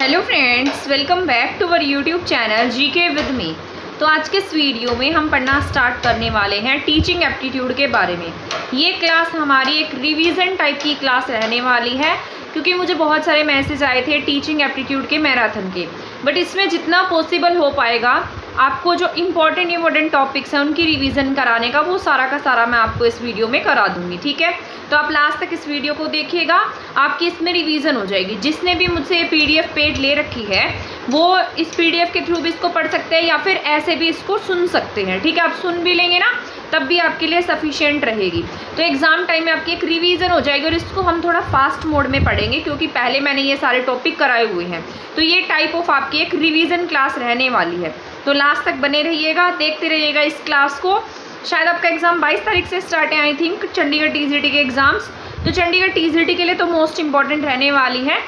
Hello friends, welcome back to our YouTube channel GK with me. तो आज के इस वीडियो में हम पढ़ना स्टार्ट करने वाले हैं टीचिंग एप्टीट्यूड के बारे में। ये क्लास हमारी एक रिवीजन टाइप की क्लास रहने वाली है, क्योंकि मुझे बहुत सारे मैसेज आए थे टीचिंग एप्टीट्यूड के मैराथन के। बट इसमें जितना पॉसिबल हो पाएगा आपको जो इम्पॉर्टेंट टॉपिक्स हैं उनकी रिवीजन कराने का, वो सारा का सारा मैं आपको इस वीडियो में करा दूंगी। ठीक है, तो आप लास्ट तक इस वीडियो को देखिएगा, आपकी इसमें रिवीजन हो जाएगी। जिसने भी मुझसे PDF पेड ले रखी है वो इस PDF के थ्रू भी इसको पढ़ सकते हैं या फिर ऐसे भी इसको सुन सकते हैं। ठीक है, आप सुन भी लेंगे ना तब भी आपके लिए सफिशिएंट रहेगी। तो एग्जाम टाइम में आपकी एक रिवीजन हो जाएगी और इसको हम थोड़ा फास्ट मोड में पढ़ेंगे, क्योंकि पहले मैंने ये सारे टॉपिक कराए हुए हैं। तो ये टाइप ऑफ आपकी एक रिवीजन क्लास रहने वाली है। तो लास्ट तक बने रहिएगा, देखते रहिएगा इस क्लास को। शायद आपका एग्जाम 22 तारीख से स्टार्ट है, आई थिंक, चंडीगढ़ TGT के एग्जाम्स। तो चंडीगढ़ TGT के लिए तो मोस्ट इंपॉर्टेंट रहने वाली है।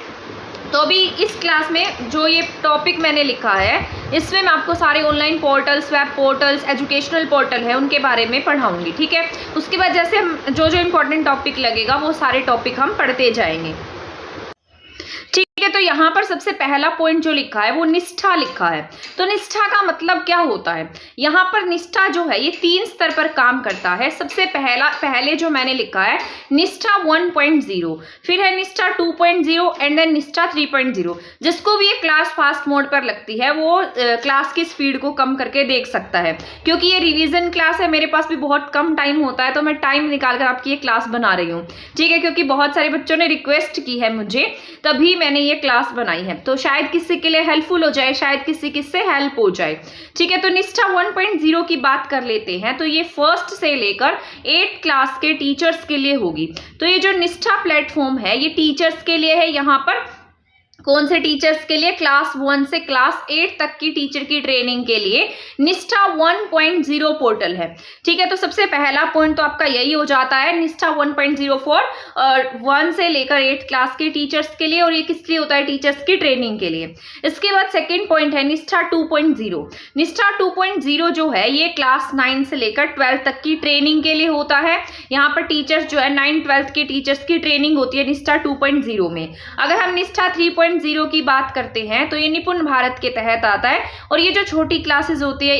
तो अभी इस क्लास में जो ये टॉपिक मैंने लिखा है, इसमें मैं आपको सारे online portals, web portals, educational portal है, उनके बारे में पढ़ाऊंगी। ठीक है, उसके बाद जैसे हम जो इंपॉर्टेंट टॉपिक लगेगा वो सारे टॉपिक हम पढ़ते जाएंगे। ठीक है, तो यहाँ पर सबसे पहला पॉइंट जो लिखा है वो निष्ठा लिखा है। तो निष्ठा का मतलब क्या होता है? यहाँ पर निष्ठा जो है ये 3 स्तर पर काम करता है। सबसे पहले जो मैंने लिखा है निष्ठा 1.0, फिर है निष्ठा 2.0 एंड देन निष्ठा 3.0। जिसको भी ये क्लास फास्ट मोड पर लगती है वो क्लास की स्पीड को कम करके देख सकता है, क्योंकि ये रिविजन क्लास है, मेरे पास भी बहुत कम टाइम होता है, तो मैं टाइम निकाल कर आपकी ये क्लास बना रही हूँ। ठीक है, क्योंकि बहुत सारे बच्चों ने रिक्वेस्ट की है मुझे, तभी मैंने ये क्लास बनाई है। तो शायद किसी के लिए हेल्पफुल हो जाए, शायद किसी से हेल्प हो जाए। ठीक है, तो निष्ठा 1.0 की बात कर लेते हैं। तो ये 1st से लेकर 8th क्लास के टीचर्स के लिए होगी। तो ये जो निष्ठा प्लेटफॉर्म है ये टीचर्स के लिए है। यहाँ पर कौन से टीचर्स के लिए? क्लास 1 से क्लास 8 तक की टीचर की ट्रेनिंग के लिए निष्ठा 1.0 पोर्टल है। ठीक है, तो सबसे पहला पॉइंट तो आपका यही हो जाता है, निष्ठा 1.0 फॉर 1 से लेकर 8 क्लास के टीचर्स के लिए, और ये किस लिए होता है? टीचर्स की ट्रेनिंग के लिए। इसके बाद सेकेंड पॉइंट है निष्ठा 2.0। निष्ठा 2.0 जो है ये क्लास 9 से लेकर 12 तक की ट्रेनिंग के लिए होता है। यहाँ पर टीचर्स जो है 9-12 के टीचर्स की ट्रेनिंग होती है निष्ठा 2.0 में। अगर हम निष्ठा 3.0 की बात करते हैं तो ये निपुण भारत के तहत आता है, और ये जो छोटी क्लासेस होती है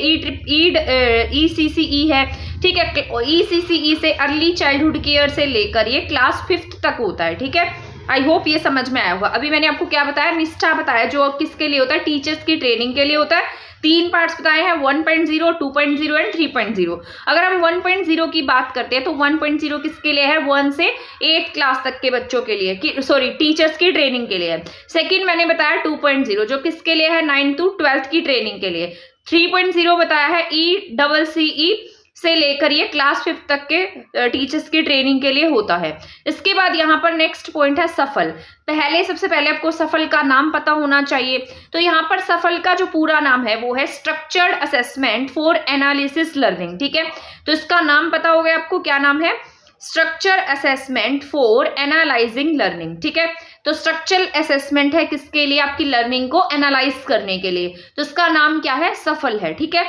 ECCE है। ठीक है, ECCE से अर्ली चाइल्डहुड केयर से लेकर ये क्लास 5th तक होता है। ठीक है, आई होप ये समझ में आया होगा। अभी मैंने आपको क्या बताया? निष्ठा बताया, जो किसके लिए होता है? टीचर्स की ट्रेनिंग के लिए होता है। 3 पार्ट्स बताए हैं, 1.0, 2.0 एंड 3.0। अगर हम 1.0 की बात करते हैं तो 1.0 किसके लिए है? 1 से 8 क्लास तक के बच्चों के लिए, टीचर्स की ट्रेनिंग के लिए है। सेकेंड मैंने बताया 2.0, जो किसके लिए है? 9 to 12 की ट्रेनिंग के लिए। 3.0 बताया है ECCE से लेकर ये क्लास 5 तक के टीचर्स की ट्रेनिंग के लिए होता है। इसके बाद यहाँ पर नेक्स्ट पॉइंट है सफल। सबसे पहले आपको सफल का नाम पता होना चाहिए। तो यहाँ पर सफल का जो पूरा नाम है वो है structured assessment for analysis learning. ठीक है, तो इसका नाम पता हो गया आपको, क्या नाम है? Structure assessment for analysing learning. ठीक है, तो स्ट्रक्चरल असेसमेंट है किसके लिए? आपकी लर्निंग को एनालाइज करने के लिए। तो इसका नाम क्या है? सफल है। ठीक है,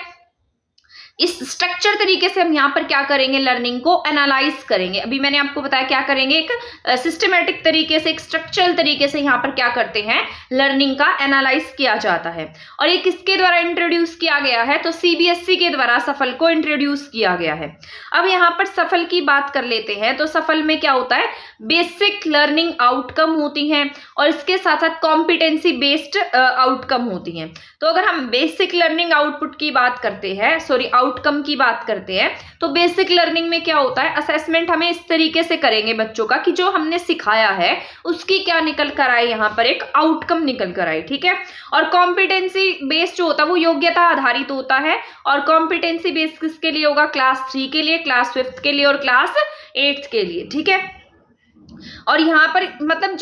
इस स्ट्रक्चर तरीके से हम यहाँ पर क्या करेंगे? लर्निंग को एनालाइज करेंगे। अभी मैंने आपको बताया क्या करेंगे, एक सिस्टमेटिक तरीके से, एक स्ट्रक्चरल तरीके से यहाँ पर क्या करते हैं? लर्निंग का एनालाइज किया जाता है। और ये किसके द्वारा इंट्रोड्यूस किया गया है? तो CBSE के द्वारा सफल को इंट्रोड्यूस किया गया है। अब यहाँ पर सफल की बात कर लेते हैं। तो सफल में क्या होता है? बेसिक लर्निंग आउटकम होती हैं, और इसके साथ साथ कॉम्पिटेंसी बेस्ड आउटकम होती हैं। तो अगर हम बेसिक लर्निंग आउटपुट की बात करते हैं, आउटकम की बात करते हैं, तो बेसिक लर्निंग में क्या होता है? असेसमेंट हमें इस तरीके से करेंगे बच्चों का कि जो हमने सिखाया है उसकी क्या निकल कर आए, यहाँ पर एक आउटकम निकल कर आए। ठीक है, और कॉम्पिटेंसी बेस्ड जो होता है वो योग्यता आधारित होता है, और कॉम्पिटेंसी बेस्ड किसके लिए होगा? क्लास 3 के लिए, क्लास 5 के लिए और क्लास 8 के लिए। ठीक है, और यहाँ पर मतलब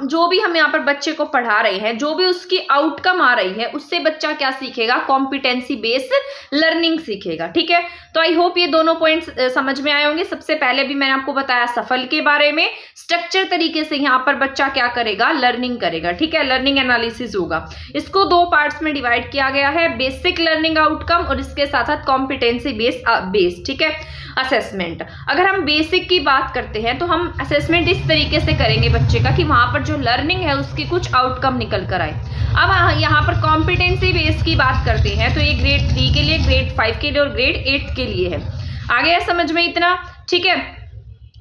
जो भी हम यहाँ पर बच्चे को पढ़ा रहे हैं, जो भी उसकी आउटकम आ रही है, उससे बच्चा क्या सीखेगा? कॉम्पिटेंसी बेस्ड लर्निंग सीखेगा। ठीक है, तो आई होप ये दोनों पॉइंट्स समझ में आए होंगे। सबसे पहले भी मैंने आपको बताया सफल के बारे में, स्ट्रक्चर तरीके से यहाँ पर बच्चा क्या करेगा? लर्निंग करेगा। ठीक है, लर्निंग एनालिसिस होगा। इसको 2 पार्ट्स में डिवाइड किया गया है, बेसिक लर्निंग आउटकम और इसके साथ साथ कॉम्पिटेंसी बेस्ड। ठीक है, असेसमेंट। अगर हम बेसिक की बात करते हैं तो हम असेसमेंट इस तरीके से करेंगे बच्चे का कि वहाँ पर जो लर्निंग है उसकी कुछ आउटकम निकल कर आए। अब यहाँ पर कॉम्पिटेंसी बेस की बात करते हैं तो ये ग्रेड 3 के लिए, ग्रेड 5 के लिए और ग्रेड 8 के लिए है। आ गया समझ में इतना, ठीक है।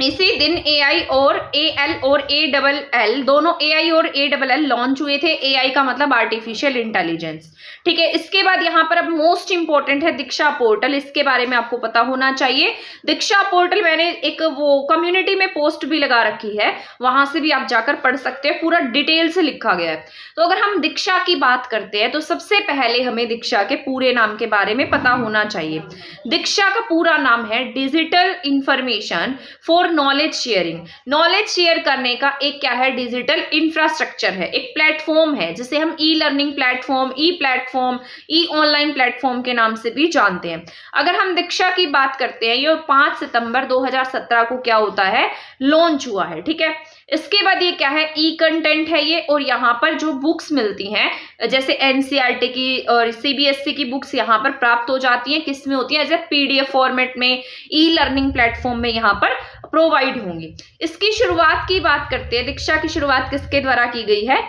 इसी दिन AI और AL और ALL दोनों AI और ALL लॉन्च हुए थे। AI का मतलब आर्टिफिशियल इंटेलिजेंस, ठीक है। इसके बाद यहाँ पर अब मोस्ट इंपॉर्टेंट है दीक्षा पोर्टल, इसके बारे में आपको पता होना चाहिए। दीक्षा पोर्टल मैंने एक वो कम्युनिटी में पोस्ट भी लगा रखी है, वहां से भी आप जाकर पढ़ सकते हैं, पूरा डिटेल से लिखा गया है। तो अगर हम दीक्षा की बात करते हैं तो सबसे पहले हमें दीक्षा के पूरे नाम के बारे में पता होना चाहिए। दीक्षा का पूरा नाम है digital information for knowledge sharing. Knowledge share करने का एक क्या है, डिजिटल इंफ्रास्ट्रक्चर है, एक प्लेटफॉर्म है जिसे हम ई लर्निंग प्लेटफॉर्म, ई प्लेटफॉर्म, ई ऑनलाइन प्लेटफॉर्म के नाम से भी जानते हैं। अगर हम दीक्षा की बात करते हैं, ये 5 सितंबर 2017 को क्या होता है, लॉन्च हुआ है, ठीक है। इसके बाद ये क्या है, ई कंटेंट है ये, और यहाँ पर जो बुक्स मिलती हैं जैसे NCERT की और CBSE की बुक्स यहाँ पर प्राप्त हो जाती हैं, किस में होती है, एज ए PDF फॉर्मेट में, ई लर्निंग प्लेटफॉर्म में यहाँ पर प्रोवाइड होंगी। इसकी शुरुआत की बात करते हैं, दीक्षा की शुरुआत किसके द्वारा की गई है,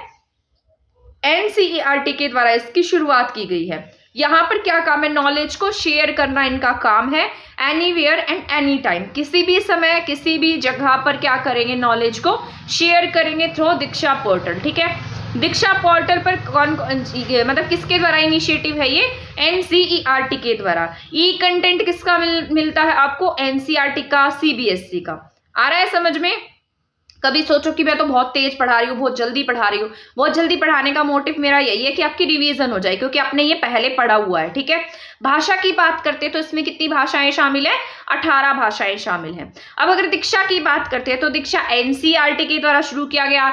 NCERT के द्वारा इसकी शुरुआत की गई है। यहाँ पर क्या काम है, नॉलेज को शेयर करना इनका काम है, एनीवेयर एंड एनी टाइम, किसी भी समय किसी भी जगह पर क्या करेंगे, नॉलेज को शेयर करेंगे थ्रू दीक्षा पोर्टल, ठीक है। दीक्षा पोर्टल पर कौन मतलब किसके द्वारा इनिशिएटिव है ये, NCERT के द्वारा। ई कंटेंट किसका मिलता है आपको, NCERT का, CBSE का। आ रहा है समझ में। कभी सोचो कि मैं तो बहुत तेज पढ़ा रही हूँ, बहुत जल्दी पढ़ा रही हूँ, बहुत जल्दी पढ़ाने का मोटिव मेरा यही है कि आपकी रिवीजन हो जाए, क्योंकि आपने ये पहले पढ़ा हुआ है, ठीक है। भाषा की बात करते हैं तो इसमें कितनी भाषाएं शामिल है, 18 भाषाएं शामिल हैं। अब अगर दीक्षा की बात करते हैं तो दीक्षा NCERT के द्वारा शुरू किया गया,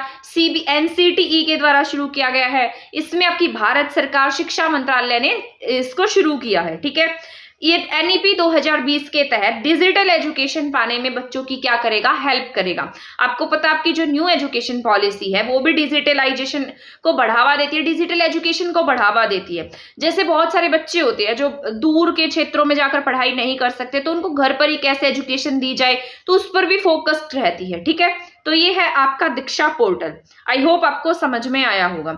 NCTE के द्वारा शुरू किया गया है। इसमें आपकी भारत सरकार शिक्षा मंत्रालय ने इसको शुरू किया है, ठीक है। ये NEP 2020 के तहत डिजिटल एजुकेशन पाने में बच्चों की क्या करेगा, हेल्प करेगा। आपको पता है आपकी जो न्यू एजुकेशन पॉलिसी है वो भी डिजिटलाइजेशन को बढ़ावा देती है, डिजिटल एजुकेशन को बढ़ावा देती है। जैसे बहुत सारे बच्चे होते हैं जो दूर के क्षेत्रों में जाकर पढ़ाई नहीं कर सकते, तो उनको घर पर ही कैसे एजुकेशन दी जाए, तो उस पर भी फोकस्ड रहती है, ठीक है। तो ये है आपका दीक्षा पोर्टल। आई होप आपको समझ में आया होगा।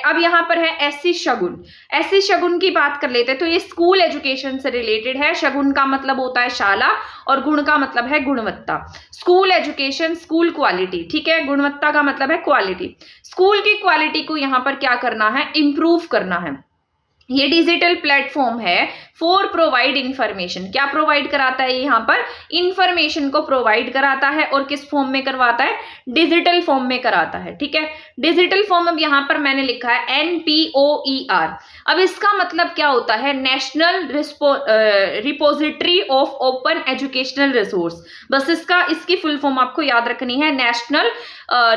अब यहाँ पर है SC शगुन। SC शगुन की बात कर लेते हैं तो ये स्कूल एजुकेशन से रिलेटेड है। शगुन का मतलब होता है शाला और गुण का मतलब है गुणवत्ता। स्कूल एजुकेशन, स्कूल क्वालिटी, ठीक है। गुणवत्ता का मतलब है क्वालिटी। स्कूल की क्वालिटी को यहाँ पर क्या करना है, इम्प्रूव करना है। ये डिजिटल प्लेटफॉर्म है फॉर प्रोवाइड इंफॉर्मेशन। क्या प्रोवाइड कराता है, यहाँ पर इंफॉर्मेशन को प्रोवाइड कराता है, और किस फॉर्म में करवाता है, डिजिटल फॉर्म में कराता है, ठीक है। डिजिटल फॉर्म अब यहाँ पर मैंने लिखा है NPOER। अब इसका मतलब क्या होता है, national repository of open educational resource. बस इसकी फुल फॉर्म आपको याद रखनी है, national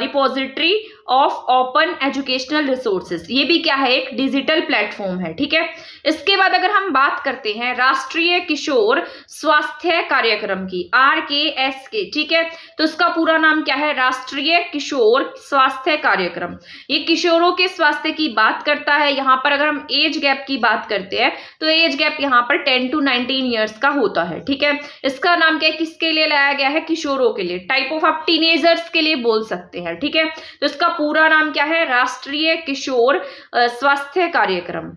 repository of open educational resources. ये भी क्या है, एक डिजिटल प्लेटफॉर्म है, ठीक है। इसके बाद अगर हम बात करते हैं राष्ट्रीय किशोर स्वास्थ्य कार्यक्रम की, RKSK, ठीक है। तो इसका पूरा नाम क्या है, राष्ट्रीय किशोर स्वास्थ्य कार्यक्रम। ये किशोरों के स्वास्थ्य की बात करता है। यहाँ पर अगर हम एज गैप की बात करते हैं तो एज गैप यहाँ पर 10 to 19 ईयर्स का होता है, ठीक है। इसका नाम क्या है, किसके लिए लाया गया है, किशोरों के लिए, टाइप ऑफ आप टीनेजर्स के लिए बोल सकते हैं, ठीक है। तो इसका पूरा नाम क्या है, राष्ट्रीय किशोर स्वास्थ्य कार्यक्रम।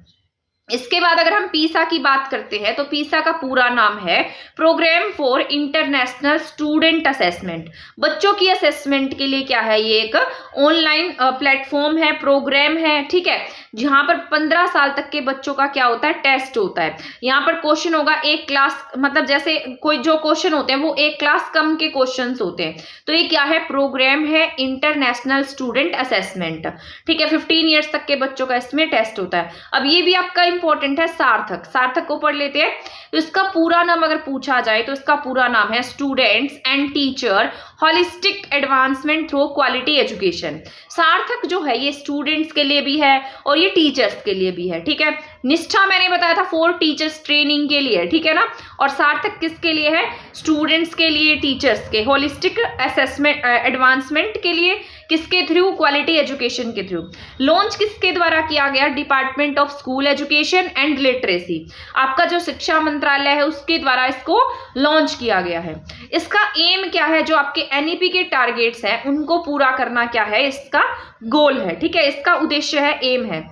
इसके बाद अगर हम पीसा की बात करते हैं तो पीसा का पूरा नाम है program for international student assessment. बच्चों की असेसमेंट के लिए क्या है, ये एक ऑनलाइन प्लेटफॉर्म है, प्रोग्राम है, ठीक है। जहां पर 15 साल तक के बच्चों का क्या होता है, टेस्ट होता है। यहाँ पर क्वेश्चन होगा एक क्लास, मतलब जैसे कोई जो क्वेश्चन होते हैं वो एक क्लास कम के क्वेश्चंस होते हैं। तो ये क्या है, प्रोग्राम है इंटरनेशनल स्टूडेंट असेसमेंट, ठीक है। 15 ईयर्स तक के बच्चों का इसमें टेस्ट होता है। अब ये भी आपका इंपॉर्टेंट है, सार्थक। सार्थक को पढ़ लेते हैं। तो इसका पूरा नाम अगर पूछा जाए तो इसका पूरा नाम है students and teacher holistic advancement through quality education. सार्थक जो है ये स्टूडेंट्स के लिए भी है और ये टीचर्स के लिए भी है, ठीक है। निष्ठा मैंने बताया था फॉर टीचर्स ट्रेनिंग के लिए, ठीक है ना। और सार्थक किसके लिए है, स्टूडेंट्स के लिए, टीचर्स के, होलिस्टिक असेसमेंट एडवांसमेंट के लिए, किसके थ्रू? क्वालिटी एजुकेशन के थ्रू। लॉन्च किसके द्वारा किया गया? Department of school education and literacy, आपका जो शिक्षा मंत्रालय है उसके द्वारा इसको लॉन्च किया गया है। इसका एम क्या है? जो आपके एनईपी के टारगेट्स हैं उनको पूरा करना क्या है? इसका गोल है, ठीक है, इसका उद्देश्य है, एम है।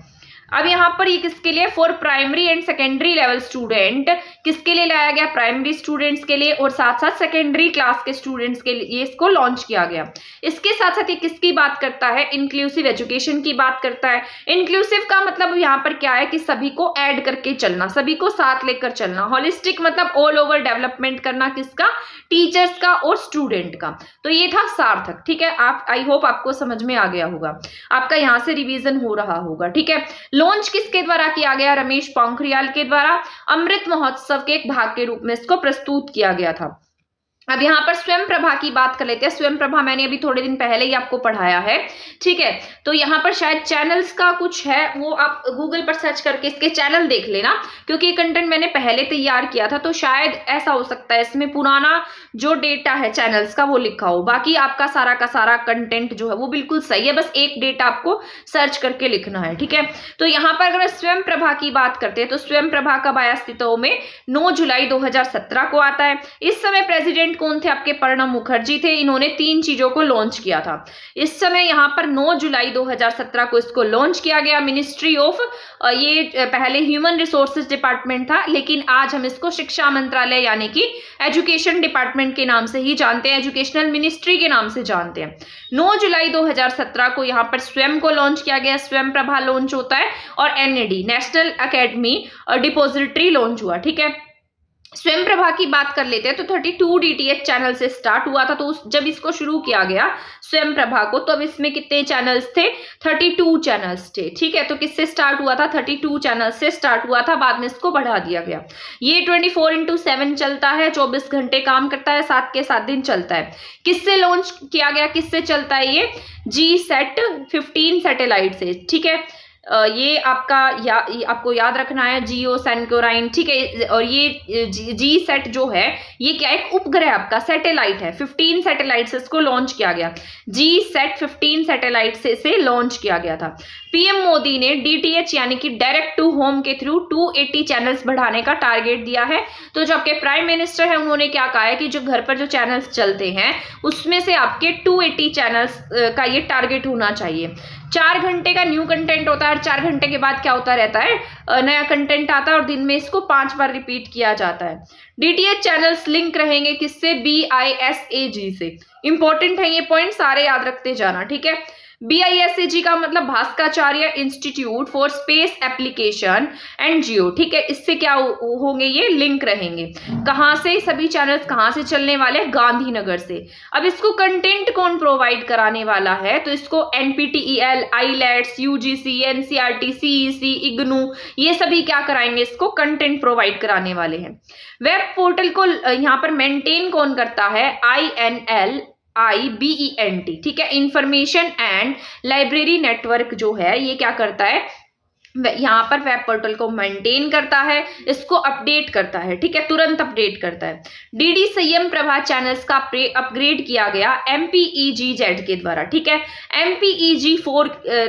अब यहाँ पर ये किसके लिए? For primary and secondary level student, किसके लिए लाया गया? प्राइमरी स्टूडेंट्स के लिए और साथ साथ सेकेंडरी क्लास के स्टूडेंट्स के लिए इसको लॉन्च किया गया। इसके साथ साथ ये किसकी बात करता है? इंक्लूसिव एजुकेशन की बात करता है। इंक्लूसिव का मतलब यहाँ पर क्या है कि सभी को ऐड करके चलना, सभी को साथ लेकर चलना। होलिस्टिक मतलब ऑल ओवर डेवलपमेंट करना, किसका? टीचर्स का और स्टूडेंट का। तो ये था सार्थक, ठीक है। आप आई होप आपको समझ में आ गया होगा, आपका यहाँ से रिवीजन हो रहा होगा, ठीक है। लॉन्च किसके द्वारा किया गया? रमेश पोखरियाल के द्वारा अमृत महोत्सव के एक भाग के रूप में इसको प्रस्तुत किया गया था। अब यहाँ पर स्वयं प्रभा की बात कर लेते हैं। स्वयं प्रभा मैंने अभी थोड़े दिन पहले ही आपको पढ़ाया है, ठीक है। तो यहाँ पर शायद चैनल्स का कुछ है, वो आप गूगल पर सर्च करके इसके चैनल देख लेना, क्योंकि ये कंटेंट मैंने पहले तैयार किया था, तो शायद ऐसा हो सकता है इसमें पुराना जो डेटा है चैनल्स का वो लिखा हो। बाकी आपका सारा का सारा कंटेंट जो है वो बिल्कुल सही है, बस एक डेटा आपको सर्च करके लिखना है, ठीक है। तो यहाँ पर अगर स्वयं प्रभा की बात करते हैं तो स्वयं प्रभा कब आया अस्तित्व में? 9 जुलाई 2017 को आता है। इस समय प्रेसिडेंट कौन थे? आपके प्रणब मुखर्जी थे। इन्होंने 3 चीजों को लॉन्च किया था। इस समय यहाँ पर 9 जुलाई 2017 को इसको लॉन्च किया गया। मिनिस्ट्री ऑफ, ये पहले ह्यूमन रिसोर्सेज डिपार्टमेंट था, लेकिन आज हम इसको शिक्षा मंत्रालय यानी कि एजुकेशन डिपार्टमेंट के नाम से ही जानते हैं, एजुकेशनल मिनिस्ट्री के नाम से जानते हैं। 9 जुलाई 2017 को यहाँ पर स्वयं को लॉन्च किया गया, स्वयं प्रभा लॉन्च होता है, और NAD national academy depository launch हुआ, ठीक है। स्वयं प्रभा की बात कर लेते हैं तो 32 डीटीएच चैनल से स्टार्ट हुआ था। तो जब इसको शुरू किया गया स्वयं प्रभा को, तो अब इसमें कितने चैनल्स थे? 32 चैनल्स थे, ठीक है। तो किससे स्टार्ट हुआ था? 32 चैनल से स्टार्ट हुआ था, बाद में इसको बढ़ा दिया गया। ये 24/7 चलता है, 24 घंटे काम करता है, 7 के 7 दिन चलता है। किससे लॉन्च किया गया? किससे चलता है ये? GSAT-15 सैटेलाइट से, ठीक है। ये आपका आपको याद रखना है, जियो सैनकोराइन, ठीक है। और ये GSAT जो है ये क्या? एक उपग्रह आपका सैटेलाइट है। 15 सैटेलाइट से इसको लॉन्च किया गया। GSAT 15 सैटेलाइट से लॉन्च किया गया था। पीएम मोदी ने DTH यानी कि डायरेक्ट टू होम के थ्रू 280 चैनल्स बढ़ाने का टारगेट दिया है। तो जो आपके प्राइम मिनिस्टर है उन्होंने क्या कहा है कि जो घर पर जो चैनल्स चलते हैं उसमें से आपके 280 चैनल्स का ये टारगेट होना चाहिए। 4 घंटे का न्यू कंटेंट होता है, और 4 घंटे के बाद क्या होता रहता है? नया कंटेंट आता है, और दिन में इसको 5 बार रिपीट किया जाता है। DTH चैनल्स लिंक रहेंगे किससे? BISAG से। इंपॉर्टेंट है ये पॉइंट, सारे याद रखते जाना, ठीक है। BISAG का मतलब Bhaskaracharya institute for space application and geo, ठीक है। इससे क्या होंगे? ये लिंक रहेंगे। कहाँ से? सभी चैनल्स कहाँ से चलने वाले? गांधीनगर से। अब इसको कंटेंट कौन प्रोवाइड कराने वाला है? तो इसको NPTEL, IELTS, UGC, NCERT, CEC, IGNOU, ये सभी क्या कराएंगे? इसको कंटेंट प्रोवाइड कराने वाले हैं। वेब पोर्टल को यहाँ पर मेंटेन कौन करता है? INLIBENT, ठीक है। इंफॉर्मेशन एंड लाइब्रेरी नेटवर्क जो है ये क्या करता है? यहाँ पर वेब पोर्टल को मेंटेन करता है, इसको अपडेट करता है, ठीक है, तुरंत अपडेट करता है। DD स्वयं प्रभा चैनल्स का अपग्रेड किया गया MPEG-Z के द्वारा, ठीक है। MPEG-4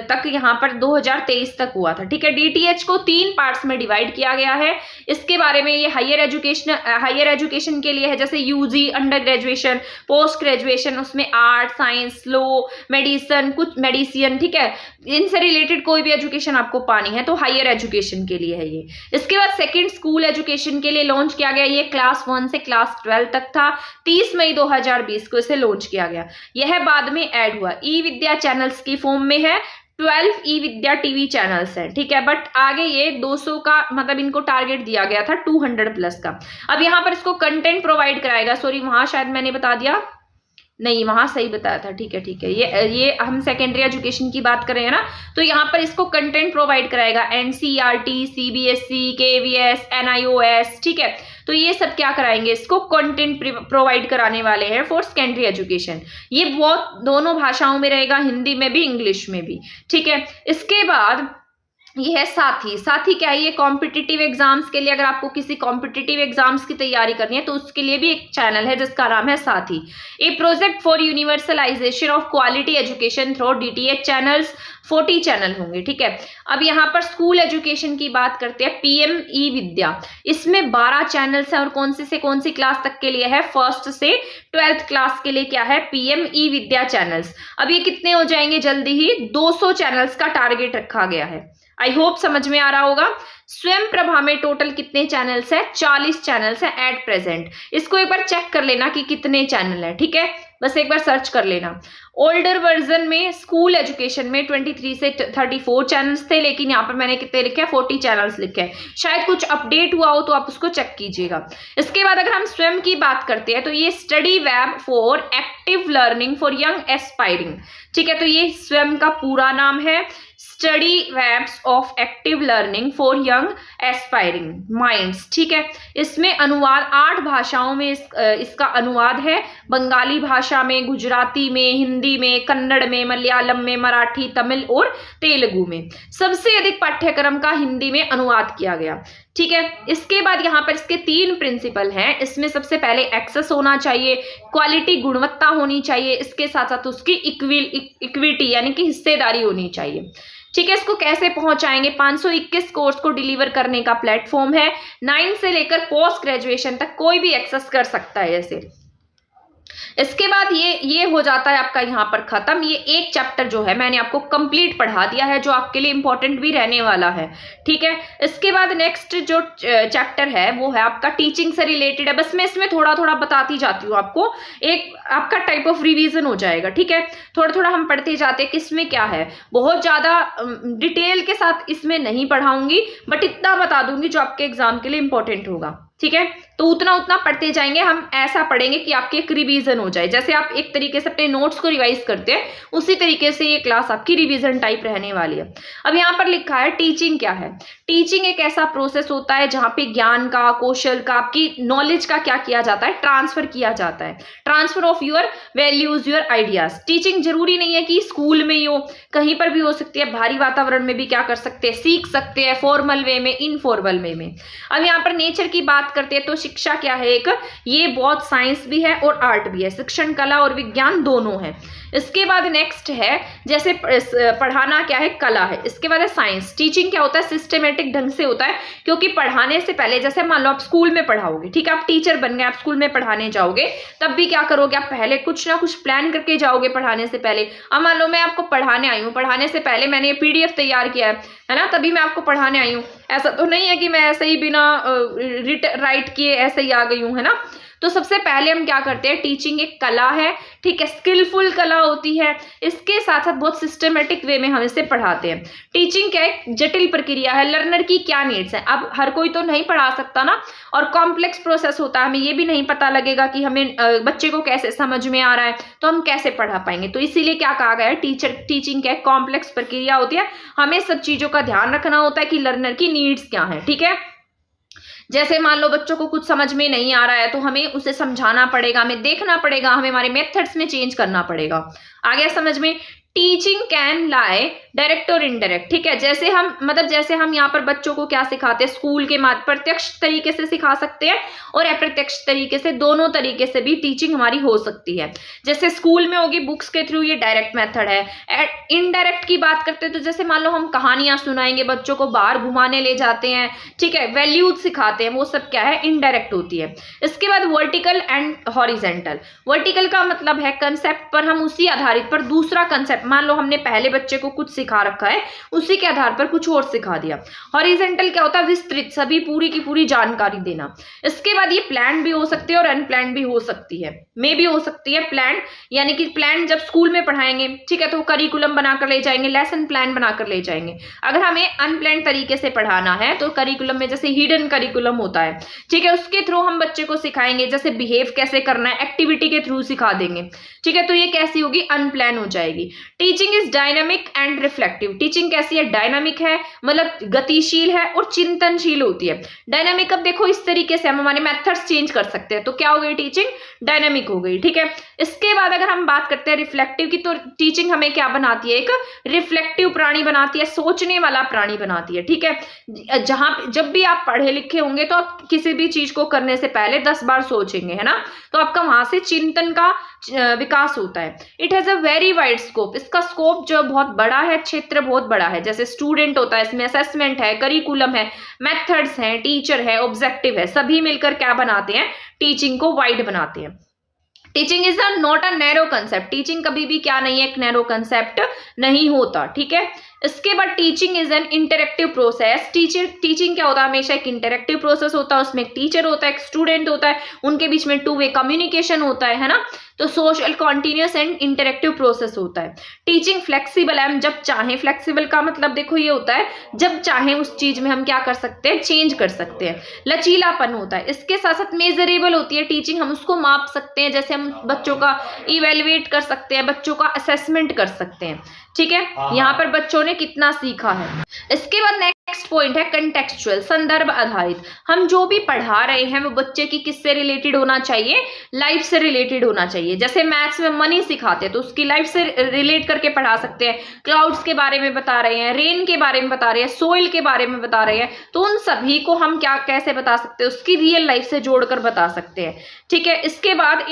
तक यहाँ पर 2023 तक हुआ था, ठीक है। DTH को 3 पार्ट्स में डिवाइड किया गया है। इसके बारे में ये हायर एजुकेशन के लिए है, जैसे UG, under graduation, post graduation, उसमें आर्ट, साइंस, लॉ, मेडिसिन, कुछ मेडिसिन, ठीक है। इनसे रिलेटेड कोई भी एजुकेशन आपको पानी है तो हायर एजुकेशन के लिए है ये। इसके बाद सेकंड स्कूल एजुकेशन के लिए लॉन्च किया गया, ये क्लास 1 से क्लास 12 तक था। 30 मई 2020 को इसे लॉन्च किया गया। यह बाद में ऐड हुआ, ई विद्या चैनल्स की फॉर्म में है। 12 ई विद्या टीवी चैनल्स है, ठीक है। बट आगे ये 200 का मतलब इनको टारगेट दिया गया था 200 प्लस का। अब यहाँ पर इसको कंटेंट प्रोवाइड कराएगा, सॉरी वहां शायद मैंने बता दिया, नहीं वहां सही बताया था, ठीक है ठीक है। ये हम सेकेंडरी एजुकेशन की बात कर रहे हैं ना, तो यहाँ पर इसको कंटेंट प्रोवाइड कराएगा NCERT, CBSE, KVS, NIOS, ठीक है। तो ये सब क्या कराएंगे? इसको कंटेंट प्रोवाइड कराने वाले हैं फॉर सेकेंडरी एजुकेशन। ये बहुत दोनों भाषाओं में रहेगा, हिंदी में भी इंग्लिश में भी, ठीक है। इसके बाद ये है साथी। साथी क्या है? ये कॉम्पिटिटिव एग्जाम्स के लिए, अगर आपको किसी कॉम्पिटिटिव एग्जाम्स की तैयारी करनी है तो उसके लिए भी एक चैनल है जिसका नाम है Sathi. A project for universalization of quality education through DTH channels, 40 channel होंगे, ठीक है। अब यहाँ पर स्कूल एजुकेशन की बात करते हैं, PM-E विद्या, इसमें 12 चैनल्स हैं और कौन से कौन सी क्लास तक के लिए है? 1st से 12th क्लास के लिए क्या है? PM-E विद्या चैनल्स। अब ये कितने हो जाएंगे? जल्दी ही 200 चैनल्स का टारगेट रखा गया है। आई होप समझ में आ रहा होगा। स्वयं प्रभा में टोटल कितने चैनल्स है? 40 चैनल्स है एट प्रेजेंट। इसको एक बार चेक कर लेना कि कितने चैनल है, ठीक है, बस एक बार सर्च कर लेना। ओल्डर वर्जन में स्कूल एजुकेशन में 23 से 34 चैनल्स थे, लेकिन यहाँ पर मैंने कितने लिखे हैं? 40 चैनल्स लिखे हैं। शायद कुछ अपडेट हुआ हो तो आप उसको चेक कीजिएगा। इसके बाद अगर हम स्वयं की बात करते हैं तो ये study web for active learning for young aspiring, ठीक है, तो ये स्वयं का पूरा नाम है, study webs of active learning for young aspiring minds, ठीक है। इसमें अनुवाद 8 भाषाओं में इसका अनुवाद है, बंगाली भाषा में, गुजराती में, हिंदी में, कन्नड़ में, मलयालम में, मराठी, तमिल और तेलुगु में। सबसे अधिक पाठ्यक्रम का हिंदी में अनुवाद किया गया, ठीक है। इसके बाद यहाँ पर इसके 3 प्रिंसिपल हैं। इसमें सबसे पहले एक्सेस होना चाहिए, क्वालिटी गुणवत्ता होनी चाहिए, इसके साथ साथ उसकी इक्विटी यानी कि हिस्सेदारी होनी चाहिए, ठीक है। इसको कैसे पहुंचाएंगे? 521 कोर्स को डिलीवर करने का प्लेटफॉर्म है। 9 से लेकर पोस्ट ग्रेजुएशन तक कोई भी एक्सेस कर सकता है ऐसे। इसके बाद ये हो जाता है आपका यहाँ पर खत्म। ये एक चैप्टर जो है मैंने आपको कंप्लीट पढ़ा दिया है, जो आपके लिए इंपॉर्टेंट भी रहने वाला है, ठीक है। इसके बाद नेक्स्ट जो चैप्टर है वो है आपका टीचिंग से रिलेटेड है। बस मैं इसमें थोड़ा थोड़ा बताती जाती हूँ आपको, एक आपका टाइप ऑफ रिवीजन हो जाएगा, ठीक है। थोड़ा थोड़ा हम पढ़ते जाते हैं किसमें क्या है। बहुत ज्यादा डिटेल के साथ इसमें नहीं पढ़ाऊंगी, बट इतना बता दूंगी जो आपके एग्जाम के लिए इंपॉर्टेंट होगा, ठीक है। तो उतना उतना पढ़ते जाएंगे हम, ऐसा पढ़ेंगे कि आपके एक रिवीजन हो जाए। जैसे आप एक तरीके से अपने नोट्स को रिवाइज करते हैं, उसी तरीके से ये क्लास आपकी रिवीजन टाइप रहने वाली है। अब यहाँ पर लिखा है टीचिंग क्या है। टीचिंग एक ऐसा प्रोसेस होता है जहाँ पे ज्ञान का, कौशल का, आपकी नॉलेज का क्या किया जाता है? ट्रांसफर किया जाता है। Transfer of your values, your ideas. Teaching जरूरी नहीं है कि स्कूल में ही हो, कहीं पर भी हो सकती है। भारी वातावरण में भी क्या कर सकते हैं? सीख सकते हैं, फॉर्मल वे में, इनफॉर्मल वे में। अब यहाँ पर नेचर की बात करते हैं तो शिक्षा क्या है? एक ये बहुत साइंस भी है और आर्ट भी है, शिक्षण कला और विज्ञान दोनों है। इसके बाद नेक्स्ट है, जैसे पढ़ाना क्या है? कला है। इसके बाद है साइंस। टीचिंग क्या होता है? सिस्टमेटिक ढंग से होता है, क्योंकि पढ़ाने से पहले, जैसे मान लो आप स्कूल में पढ़ाओगे, ठीक है, आप टीचर बन गए, आप स्कूल में पढ़ाने जाओगे, तब भी क्या करोगे? आप पहले कुछ ना कुछ प्लान करके जाओगे पढ़ाने से पहले। अब मान लो मैं आपको पढ़ाने आई हूँ, पढ़ाने से पहले मैंने ये PDF तैयार किया है ना, तभी मैं आपको पढ़ाने आई हूँ। ऐसा तो नहीं है कि मैं ऐसे ही बिना राइट किए ऐसे ही आ गई हूँ, है ना। तो सबसे पहले हम क्या करते हैं? टीचिंग एक कला है, ठीक है, स्किलफुल कला होती है। इसके साथ साथ बहुत सिस्टमेटिक वे में हम इसे पढ़ाते हैं। टीचिंग क्या एक जटिल प्रक्रिया है। लर्नर की क्या नीड्स है? अब हर कोई तो नहीं पढ़ा सकता ना, और कॉम्प्लेक्स प्रोसेस होता है। हमें ये भी नहीं पता लगेगा कि हमें बच्चे को कैसे समझ में आ रहा है, तो हम कैसे पढ़ा पाएंगे। तो इसीलिए क्या कहा गया है? टीचिंग क्या कॉम्प्लेक्स प्रक्रिया होती है। हमें सब चीजों का ध्यान रखना होता है कि लर्नर की नीड्स क्या है, ठीक है। जैसे मान लो बच्चों को कुछ समझ में नहीं आ रहा है, तो हमें उसे समझाना पड़ेगा, हमें देखना पड़ेगा, हमें हमारे मेथड्स में चेंज करना पड़ेगा। आ गया समझ में? टीचिंग कैन लाई डायरेक्ट और इनडायरेक्ट, ठीक है। जैसे हम यहाँ पर बच्चों को क्या सिखाते हैं? स्कूल के माध्यम प्रत्यक्ष तरीके से सिखा सकते हैं और अप्रत्यक्ष तरीके से, दोनों तरीके से भी टीचिंग हमारी हो सकती है। जैसे स्कूल में होगी बुक्स के थ्रू, ये डायरेक्ट मेथड है। इनडायरेक्ट की बात करते हैं तो जैसे मान लो हम कहानियां सुनाएंगे, बच्चों को बाहर घुमाने ले जाते हैं, ठीक है, वैल्यूज सिखाते हैं, वो सब क्या है? इनडायरेक्ट होती है। इसके बाद वर्टिकल एंड हॉरिजेंटल। वर्टिकल का मतलब है कंसेप्ट पर हम उसी आधारित पर दूसरा कंसेप्ट, मान लो हमने पहले बच्चे को कुछ सिखा रखा है, उसी के आधार पर कुछ और सिखा दिया। हॉरिजेंटल क्या होता है? विस्तृत, सभी पूरी की पूरी जानकारी देना। इसके बाद ये प्लान भी हो सकती है और अनप्लान भी हो सकती है, मे भी हो सकती है। प्लान यानी कि प्लान जब स्कूल में पढ़ाएंगे, ठीक है, तो करिकुलम बनाकर ले जाएंगे, लेसन प्लान बनाकर ले जाएंगे। अगर हमें अनप्लान तरीके से पढ़ाना है तो करिकुलम में जैसे हिडन करिकुलम होता है, ठीक है, उसके थ्रू हम बच्चे को सिखाएंगे, जैसे बिहेव कैसे करना है, एक्टिविटी के थ्रू सिखा देंगे, ठीक है। तो ये कैसी होगी? अनप्लान हो जाएगी। Teaching is dynamic and reflective. Teaching कैसी है? डायनामिक है, मतलब गतिशील है और चिंतनशील होती है। डायनामिक, अब देखो इस तरीके से हम हमारे मेथड्स चेंज कर सकते हैं, तो क्या हो गई? टीचिंग डायनामिक हो गई, ठीक है। इसके बाद अगर हम बात करते हैं रिफ्लेक्टिव की, तो टीचिंग हमें क्या बनाती है? एक रिफ्लेक्टिव प्राणी बनाती है, सोचने वाला प्राणी बनाती है, ठीक है। जहां जब भी आप पढ़े लिखे होंगे तो आप किसी भी चीज को करने से पहले 10 बार सोचेंगे, है ना, तो आपका वहां से चिंतन का विकास होता है। It has a very wide scope. इसका स्कोप जो बहुत बड़ा है, क्षेत्र बहुत बड़ा है। जैसे स्टूडेंट होता है, इसमें असेसमेंट है, करिकुलम है, मेथड्स हैं, टीचर है, ऑब्जेक्टिव है, सभी मिलकर क्या बनाते हैं? टीचिंग को वाइड बनाते हैं। Teaching is not a narrow concept. Teaching कभी भी क्या नहीं है? एक नैरो कंसेप्ट नहीं होता, ठीक है। इसके बाद teaching is an interactive process. Teaching क्या होता है? हमेशा एक इंटरेक्टिव प्रोसेस होता है। उसमें एक टीचर होता है, एक स्टूडेंट होता है, उनके बीच में 2 वे कम्युनिकेशन होता है ना, तो social, continuous and interactive process होता है। टीचिंग फ्लेक्सिबल है, हम जब चाहें, फ्लेक्सिबल का मतलब देखो ये होता है जब चाहें उस चीज में हम क्या कर सकते हैं? चेंज कर सकते हैं। लचीलापन होता है। इसके साथ साथ मेजरेबल होती है टीचिंग, हम उसको माप सकते हैं, जैसे हम बच्चों का इवेल्युएट कर सकते हैं, बच्चों का असेसमेंट कर सकते हैं, ठीक है, यहाँ पर बच्चों ने कितना सीखा है। इसके बाद नेक्स्ट पॉइंट है कंटेक्चुअल, संदर्भ आधारित। हम जो भी पढ़ा रहे हैं वो बच्चे की किससे रिलेटेड होना चाहिए? लाइफ से रिलेटेड होना चाहिए। जैसे मैथ्स में मनी सिखाते हैं तो उसकी लाइफ से रिलेट करके पढ़ा सकते हैं। क्लाउड्स के बारे में बता रहे हैं, रेन के बारे में बता रहे हैं, सोइल के बारे में बता रहे हैं, तो उन सभी को हम क्या कैसे बता सकते हैं? उसकी रियल लाइफ से जोड़कर बता सकते हैं, ठीक है। इसके बाद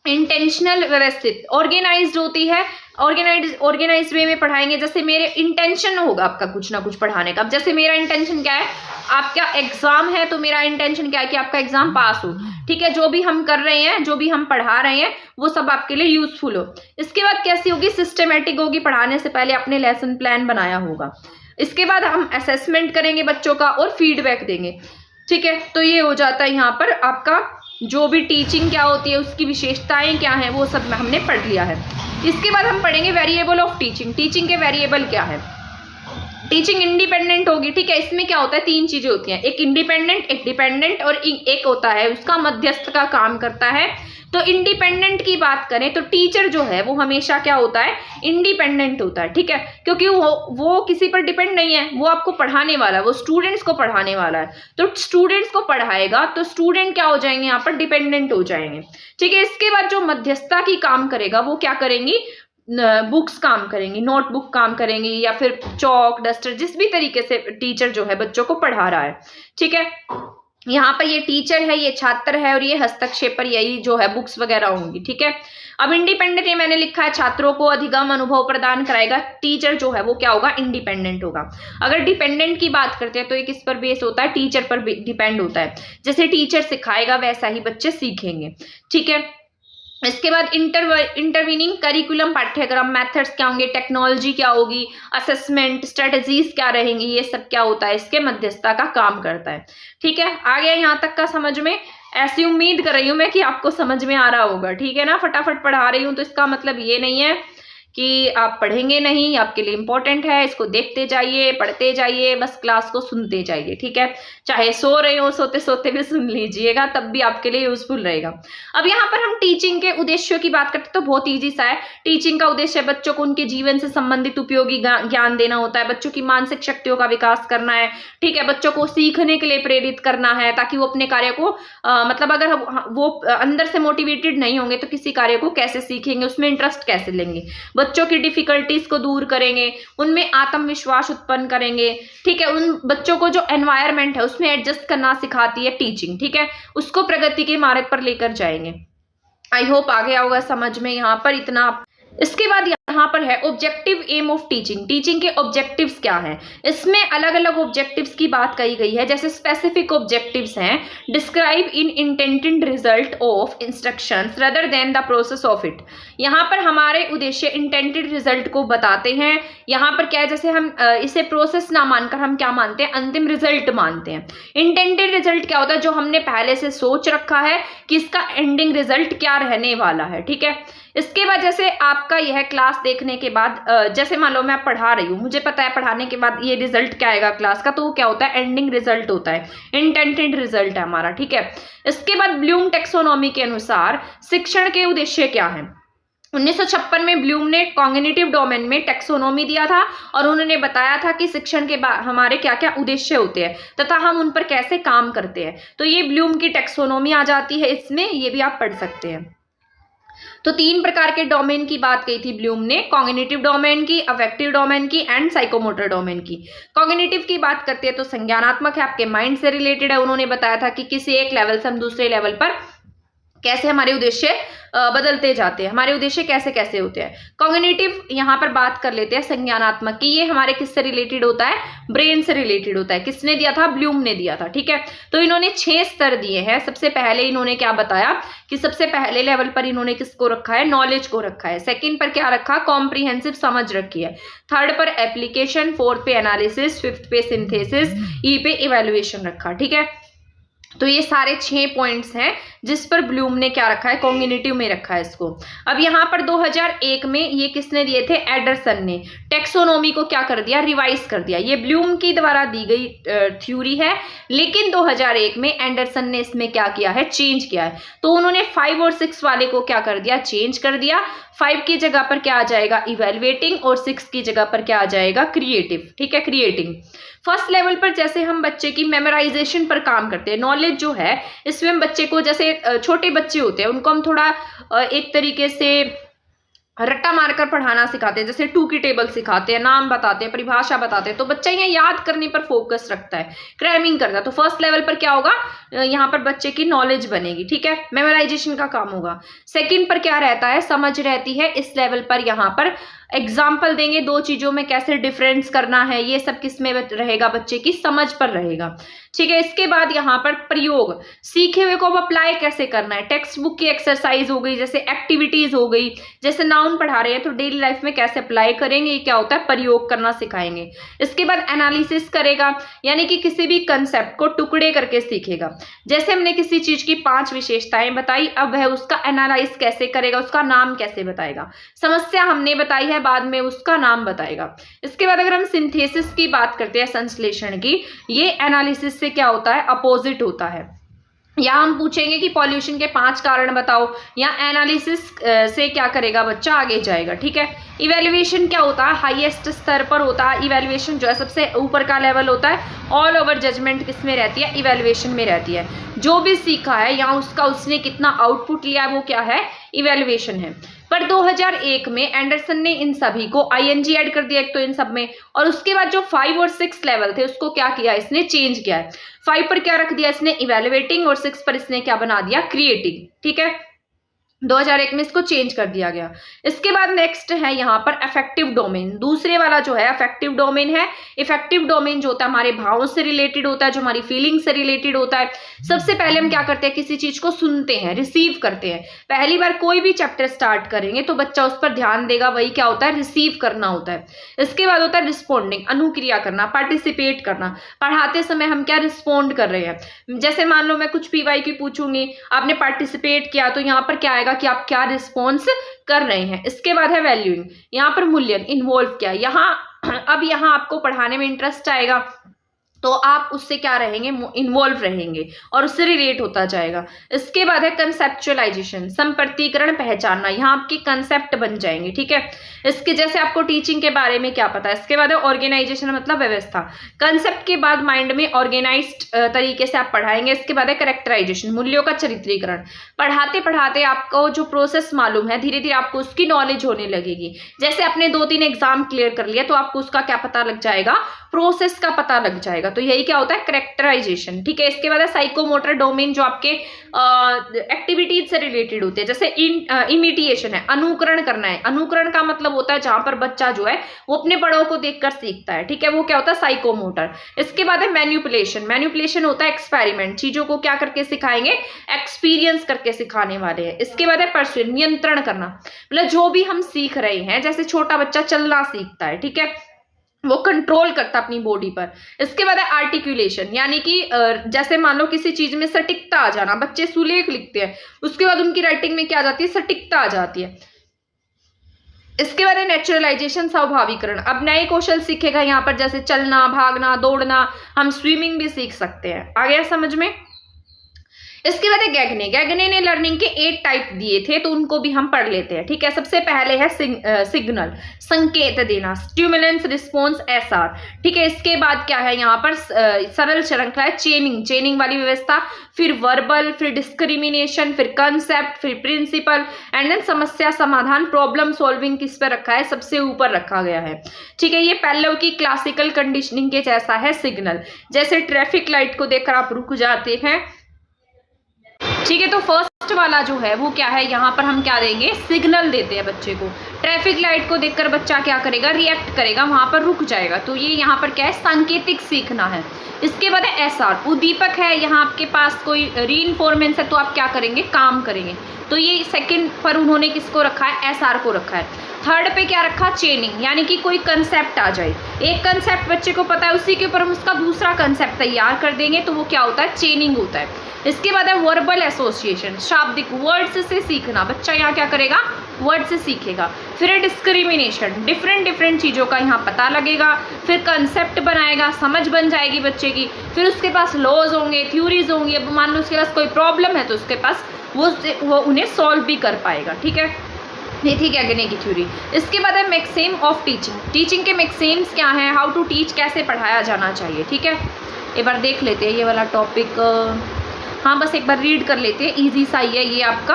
इंटेंशनल, व्यवस्थित, ऑर्गेनाइज्ड होती है। ऑर्गेनाइज्ड वे में पढ़ाएंगे। जैसे मेरे इंटेंशन होगा आपका कुछ ना कुछ पढ़ाने का। अब जैसे मेरा इंटेंशन क्या है? आपका एग्जाम है तो मेरा इंटेंशन क्या है? कि आपका एग्जाम पास हो, ठीक है। जो भी हम कर रहे हैं, जो भी हम पढ़ा रहे हैं, वो सब आपके लिए यूजफुल हो। इसके बाद कैसी होगी? सिस्टमेटिक होगी। पढ़ाने से पहले अपने लेसन प्लान बनाया होगा। इसके बाद हम असेसमेंट करेंगे बच्चों का और फीडबैक देंगे, ठीक है। तो ये हो जाता है यहाँ पर आपका जो भी टीचिंग क्या होती है, उसकी विशेषताएं क्या हैं, वो सब हमने पढ़ लिया है। इसके बाद हम पढ़ेंगे वेरिएबल ऑफ टीचिंग। टीचिंग के वेरिएबल क्या है? टीचिंग इंडिपेंडेंट होगी, ठीक है। इसमें क्या होता है? 3 चीजें होती हैं, एक इंडिपेंडेंट, एक डिपेंडेंट और एक होता है उसका मध्यस्थ का काम करता है। तो इंडिपेंडेंट की बात करें तो टीचर जो है वो हमेशा क्या होता है? इंडिपेंडेंट होता है, ठीक है, क्योंकि वो किसी पर डिपेंड नहीं है, वो आपको पढ़ाने वाला है, वो स्टूडेंट्स को पढ़ाने वाला है। तो स्टूडेंट्स को पढ़ाएगा तो स्टूडेंट क्या हो जाएंगे? यहाँ पर डिपेंडेंट हो जाएंगे, ठीक है। इसके बाद जो मध्यस्थता की काम करेगा वो क्या करेंगी? बुक्स काम करेंगी, नोटबुक काम करेंगी, या फिर चौक, डस्टर, जिस भी तरीके से टीचर जो है बच्चों को पढ़ा रहा है, ठीक है। यहाँ पर ये टीचर है, ये छात्र है, और ये हस्तक्षेप पर यही जो है बुक्स वगैरह होंगी, ठीक है। अब इंडिपेंडेंट ये मैंने लिखा है, छात्रों को अधिगम अनुभव प्रदान कराएगा। टीचर जो है वो क्या होगा? इंडिपेंडेंट होगा। अगर डिपेंडेंट की बात करते हैं तो ये किस पर बेस होता है? टीचर पर डिपेंड होता है। जैसे टीचर सिखाएगा वैसा ही बच्चे सीखेंगे, ठीक है। इसके बाद इंटरवीनिंग करिकुलम, पाठ्यक्रम, मेथड्स क्या होंगे, टेक्नोलॉजी क्या होगी, असेसमेंट स्ट्रेटजीज क्या रहेंगी, ये सब क्या होता है? इसके मध्यस्थता का काम करता है, ठीक है। आ गया यहाँ तक का समझ में? ऐसी उम्मीद कर रही हूँ मैं कि आपको समझ में आ रहा होगा, ठीक है ना। फटाफट पढ़ा रही हूँ तो इसका मतलब ये नहीं है कि आप पढ़ेंगे नहीं, आपके लिए इंपॉर्टेंट है। इसको देखते जाइए, पढ़ते जाइए, बस क्लास को सुनते जाइए, ठीक है। चाहे सो रहे हो, सोते सोते भी सुन लीजिएगा, तब भी आपके लिए यूजफुल रहेगा। अब यहाँ पर हम टीचिंग के उद्देश्यों की बात करते हैं तो बहुत ईजी सा है। टीचिंग का उद्देश्य बच्चों को उनके जीवन से संबंधित उपयोगी ज्ञान देना होता है, बच्चों की मानसिक शक्तियों का विकास करना है, ठीक है। बच्चों को सीखने के लिए प्रेरित करना है ताकि वो अपने कार्य को मतलब अगर वो अंदर से मोटिवेटेड नहीं होंगे तो किसी कार्य को कैसे सीखेंगे, उसमें इंटरेस्ट कैसे लेंगे। बच्चों की डिफिकल्टीज को दूर करेंगे, उनमें आत्मविश्वास उत्पन्न करेंगे, ठीक है। उन बच्चों को जो एनवायरनमेंट है उसमें एडजस्ट करना सिखाती है टीचिंग, ठीक है। उसको प्रगति के मार्ग पर लेकर जाएंगे। आई होप आ गया होगा समझ में यहाँ पर इतना। इसके बाद यहाँ पर है objective aim of teaching. Teaching के ऑब्जेक्टिव्स क्या हैं? इसमें अलग अलग ऑब्जेक्टिव्स की बात कही गई है। जैसे स्पेसिफिक ऑब्जेक्टिव्स हैं, describe in intended result of instructions rather than the process of it. यहाँ पर हमारे उद्देश्य इंटेंडेड रिजल्ट को बताते हैं। यहाँ पर क्या है, जैसे हम इसे प्रोसेस ना मानकर हम क्या मानते हैं? अंतिम रिजल्ट मानते हैं। इंटेंडेड रिजल्ट क्या होता है? जो हमने पहले से सोच रखा है कि इसका एंडिंग रिजल्ट क्या रहने वाला है, ठीक है। इसके बाद जैसे आपका यह क्लास देखने के बाद जैसे मान लो मैं पढ़ा रही हूँ, मुझे पता है पढ़ाने के बाद ये रिजल्ट क्या आएगा क्लास का, तो वो क्या होता है? एंडिंग रिजल्ट होता है, इंटेंडेड रिजल्ट है हमारा, ठीक है। इसके बाद ब्लूम टेक्सोनॉमी के अनुसार शिक्षण के उद्देश्य क्या है? 1956 में ब्लूम ने कॉग्निटिव डोमेन में टेक्सोनोमी दिया था और उन्होंने बताया था कि शिक्षण के बाद हमारे क्या क्या उद्देश्य होते हैं तथा हम उन पर कैसे काम करते हैं। तो ये ब्लूम की टेक्सोनोमी आ जाती है इसमें, ये भी आप पढ़ सकते हैं। तो 3 प्रकार के डोमेन की बात कही थी ब्लूम ने, कॉग्निटिव डोमेन की, अफेक्टिव डोमेन की एंड साइकोमोटर डोमेन की। कॉग्निटिव की बात करते हैं तो संज्ञानात्मक है, आपके माइंड से रिलेटेड है। उन्होंने बताया था कि किसी एक लेवल से हम दूसरे लेवल पर कैसे हमारे उद्देश्य बदलते जाते हैं, हमारे उद्देश्य कैसे कैसे होते हैं। कॉग्निटिव यहाँ पर बात कर लेते हैं संज्ञानात्मक की, ये हमारे किससे रिलेटेड होता है, ब्रेन से रिलेटेड होता है। किसने दिया था, ब्लूम ने दिया था, ठीक है। तो इन्होंने 6 स्तर दिए हैं। सबसे पहले इन्होंने क्या बताया कि सबसे पहले लेवल पर इन्होंने किसको रखा है, नॉलेज को रखा है। सेकंड पर क्या रखा, कॉम्प्रिहेंसिव समझ रखी है। थर्ड पर एप्लीकेशन, फोर्थ पे एनालिसिस, फिफ्थ पे सिंथेसिस, ई पे इवेल्युएशन रखा, ठीक है। तो ये सारे 6 पॉइंट्स हैं जिस पर ब्लूम ने क्या रखा है, कॉग्निटिव में रखा है इसको। अब यहाँ पर 2001 में ये किसने दिए थे, एंडरसन ने टेक्सोनोमी को क्या कर दिया, रिवाइज कर दिया। ये ब्लूम की द्वारा दी गई थ्योरी है, लेकिन 2001 में एंडरसन ने इसमें क्या किया है, चेंज किया है। तो उन्होंने 5 और 6 वाले को क्या कर दिया, चेंज कर दिया। 5 की जगह पर क्या आ जाएगा, इवेल्युएटिंग, और 6 की जगह पर क्या आ जाएगा, क्रिएटिव, ठीक है, क्रिएटिंग। फर्स्ट लेवल पर जैसे हम बच्चे की मेमोराइजेशन पर काम करते हैं, नॉलेज जो है इसमें हम बच्चे को, जैसे छोटे बच्चे होते हैं उनको हम थोड़ा एक तरीके से रट्टा मारकर पढ़ाना सिखाते हैं, जैसे 2 की टेबल सिखाते हैं, नाम बताते हैं, परिभाषा बताते हैं, तो बच्चा ये याद करने पर फोकस रखता है, क्रैमिंग करता है। तो फर्स्ट लेवल पर क्या होगा, यहाँ पर बच्चे की नॉलेज बनेगी, ठीक है, मेमोराइजेशन का काम होगा। सेकंड पर क्या रहता है, समझ रहती है। इस लेवल पर यहाँ पर एग्जाम्पल देंगे 2 चीजों में कैसे डिफरेंस करना है, ये सब किस में रहेगा, बच्चे की समझ पर रहेगा, ठीक है। इसके बाद यहाँ पर प्रयोग, सीखे हुए को अब अप्लाई कैसे करना है। टेक्स्ट बुक की एक्सरसाइज हो गई, जैसे एक्टिविटीज हो गई, जैसे नाउन पढ़ा रहे हैं तो डेली लाइफ में कैसे अप्लाई करेंगे, ये क्या होता है, प्रयोग करना सिखाएंगे। इसके बाद एनालिसिस करेगा, यानी कि किसी भी कंसेप्ट को टुकड़े करके सीखेगा। जैसे हमने किसी चीज की 5 विशेषताएं बताई, अब वह उसका एनालाइज कैसे करेगा, उसका नाम कैसे बताएगा। समस्या हमने बताई है, बाद में उसका नाम बताएगा। इसके बाद अगर हम सिंथेसिस की बात करते हैं, संश्लेषण की, ये एनालिसिस से क्या होता है, अपोजिट होता है। या हम पूछेंगे कि पॉल्यूशन के 5 कारण बताओ, या एनालिसिस से क्या करेगा बच्चा, आगे जाएगा, ठीक है। इवेल्युएशन क्या होता है, हाईएस्ट स्तर पर होता है। इवेल्युएशन जो है सबसे ऊपर का लेवल होता है। ऑल ओवर जजमेंट किस में रहती है, इवेल्युएशन में रहती है। जो भी सीखा है या उसका उसने कितना आउटपुट लिया है वो क्या है, इवेल्युएशन है। पर 2001 में एंडरसन ने इन सभी को आईएनजी ऐड कर दिया एक तो इन सब में, और उसके बाद जो 5 और 6 लेवल थे उसको क्या किया, इसने चेंज किया है। 5 पर क्या रख दिया इसने, इवेल्युएटिंग, और 6 पर इसने क्या बना दिया, क्रिएटिंग, ठीक है। 2001 में इसको चेंज कर दिया गया। इसके बाद नेक्स्ट है यहाँ पर अफेक्टिव डोमेन। दूसरे वाला जो है अफेक्टिव डोमेन है। इफेक्टिव डोमेन जो होता है हमारे भावों से रिलेटेड होता है, जो हमारी फीलिंग से रिलेटेड होता है। सबसे पहले हम क्या करते हैं, किसी चीज को सुनते हैं, रिसीव करते हैं। पहली बार कोई भी चैप्टर स्टार्ट करेंगे तो बच्चा उस पर ध्यान देगा, वही क्या होता है, रिसीव करना होता है। इसके बाद होता है रिस्पोंडिंग, अनुक्रिया करना, पार्टिसिपेट करना। पढ़ाते समय हम क्या रिस्पोंड कर रहे हैं। जैसे मान लो मैं कुछ पीवाई की पूछूंगी, आपने पार्टिसिपेट किया, तो यहाँ पर क्या आएगा कि आप क्या रिस्पॉन्स कर रहे हैं। इसके बाद है वैल्यूइंग, यहाँ पर मूल्यन, इन्वॉल्व किया। अब यहाँ आपको पढ़ाने में इंटरेस्ट आएगा तो आप उससे क्या रहेंगे, इन्वॉल्व रहेंगे और उससे रिलेट होता जाएगा। इसके बाद है कंसेप्चुअलाइजेशन, संप्रतीकरण, पहचानना। यहाँ आपके कंसेप्ट बन जाएंगे, ठीक है। इसके जैसे आपको टीचिंग के बारे में क्या पता है। इसके बाद है ऑर्गेनाइजेशन, मतलब व्यवस्था। कंसेप्ट के बाद माइंड में ऑर्गेनाइज्ड तरीके से आप पढ़ाएंगे। इसके बाद है कैरेक्टराइजेशन, मूल्यों का चरित्रीकरण। पढ़ाते पढ़ाते आपको जो प्रोसेस मालूम है, धीरे धीरे आपको उसकी नॉलेज होने लगेगी। जैसे आपने 2-3 एग्जाम क्लियर कर लिया तो आपको उसका क्या पता लग जाएगा, प्रोसेस का पता लग जाएगा। तो यही क्या होता है, कैरेक्टराइजेशन, ठीक है। इसके बाद है साइकोमोटर डोमेन, जो आपके एक्टिविटीज से रिलेटेड होते हैं। जैसे इमिटिएशन है, अनुकरण करना है। अनुकरण का मतलब होता है जहां पर बच्चा जो है वो अपने बड़ों को देखकर सीखता है, ठीक है, वो क्या होता है, साइकोमोटर। इसके बाद है मैन्युपुलेशन। मैन्युपुलेशन होता है एक्सपेरिमेंट, चीजों को क्या करके सिखाएंगे, एक्सपीरियंस करके सिखाने वाले हैं। इसके बाद है परसुएशन, नियंत्रण करना, मतलब जो भी हम सीख रहे हैं, जैसे छोटा बच्चा चलना सीखता है, ठीक है, वो कंट्रोल करता अपनी बॉडी पर। इसके बाद है आर्टिकुलेशन, यानी कि जैसे मान लो किसी चीज में सटीकता आ जाना। बच्चे सुलेख लिखते हैं, उसके बाद उनकी राइटिंग में क्या आ जाती है, सटीकता आ जाती है। इसके बाद है नेचुरलाइजेशन, स्वाभाविकरण। अब नए कौशल सीखेगा यहाँ पर, जैसे चलना, भागना, दौड़ना। हम स्विमिंग भी सीख सकते हैं। आ गया समझ में। इसके बाद है गैगने ने लर्निंग के 8 टाइप दिए थे, तो उनको भी हम पढ़ लेते हैं। ठीक है, सबसे पहले है सिग्नल, संकेत देना, स्टिमुलेंस रिस्पॉन्स SR। ठीक है, इसके बाद क्या है यहाँ पर सरल श्रृंखला है, चेनिंग वाली व्यवस्था, फिर वर्बल, फिर डिस्क्रिमिनेशन, फिर कंसेप्ट, फिर प्रिंसिपल, एंड देन समस्या समाधान, प्रॉब्लम सॉल्विंग किस पर रखा है, सबसे ऊपर रखा गया है। ठीक है, ये पहले की क्लासिकल कंडीशनिंग के जैसा है सिग्नल, जैसे ट्रैफिक लाइट को देखकर आप रुक जाते हैं। ठीक है, तो फर्स्ट वाला जो है वो क्या है, यहाँ पर हम क्या देंगे, सिग्नल देते हैं बच्चे को। ट्रैफिक लाइट को देखकर बच्चा क्या करेगा, रिएक्ट करेगा, वहां पर रुक जाएगा, तो ये यहाँ पर क्या है, सांकेतिक सीखना है। इसके बाद है SR, उद्दीपक है, यहाँ आपके पास कोई रीइंफोर्समेंट है तो आप क्या करेंगे, काम करेंगे, तो ये सेकंड पर उन्होंने किसको रखा है, SR को रखा है। थर्ड पे क्या रखा, चेनिंग, यानी कि कोई कंसेप्ट आ जाए, एक कंसेप्ट बच्चे को पता है, उसी के ऊपर हम उसका दूसरा कंसेप्ट तैयार कर देंगे, तो वो क्या होता है, चेनिंग होता है। इसके बाद है वर्बल एसोसिएशन, शाब्दिक, वर्ड्स से सीखना, बच्चा यहाँ क्या करेगा, वर्ड से सीखेगा। फिर है डिस्क्रिमिनेशन, डिफरेंट चीज़ों का यहाँ पता लगेगा, फिर कंसेप्ट बनाएगा, समझ बन जाएगी बच्चे की, फिर उसके पास लॉज होंगे, थ्योरीज होंगी, अब मान लो उसके पास कोई प्रॉब्लम है तो उसके पास वो उन्हें सॉल्व भी कर पाएगा। ठीक है, ये थी गैगने की थ्योरी। इसके बाद है मैक्सिम ऑफ टीचिंग के मैक्सिम्स क्या हैं, हाउ टू टीच, कैसे पढ़ाया जाना चाहिए। ठीक है, एक बार देख लेते हैं ये वाला टॉपिक, हाँ बस एक बार रीड कर लेते हैं, ईजी सा ही है ये आपका।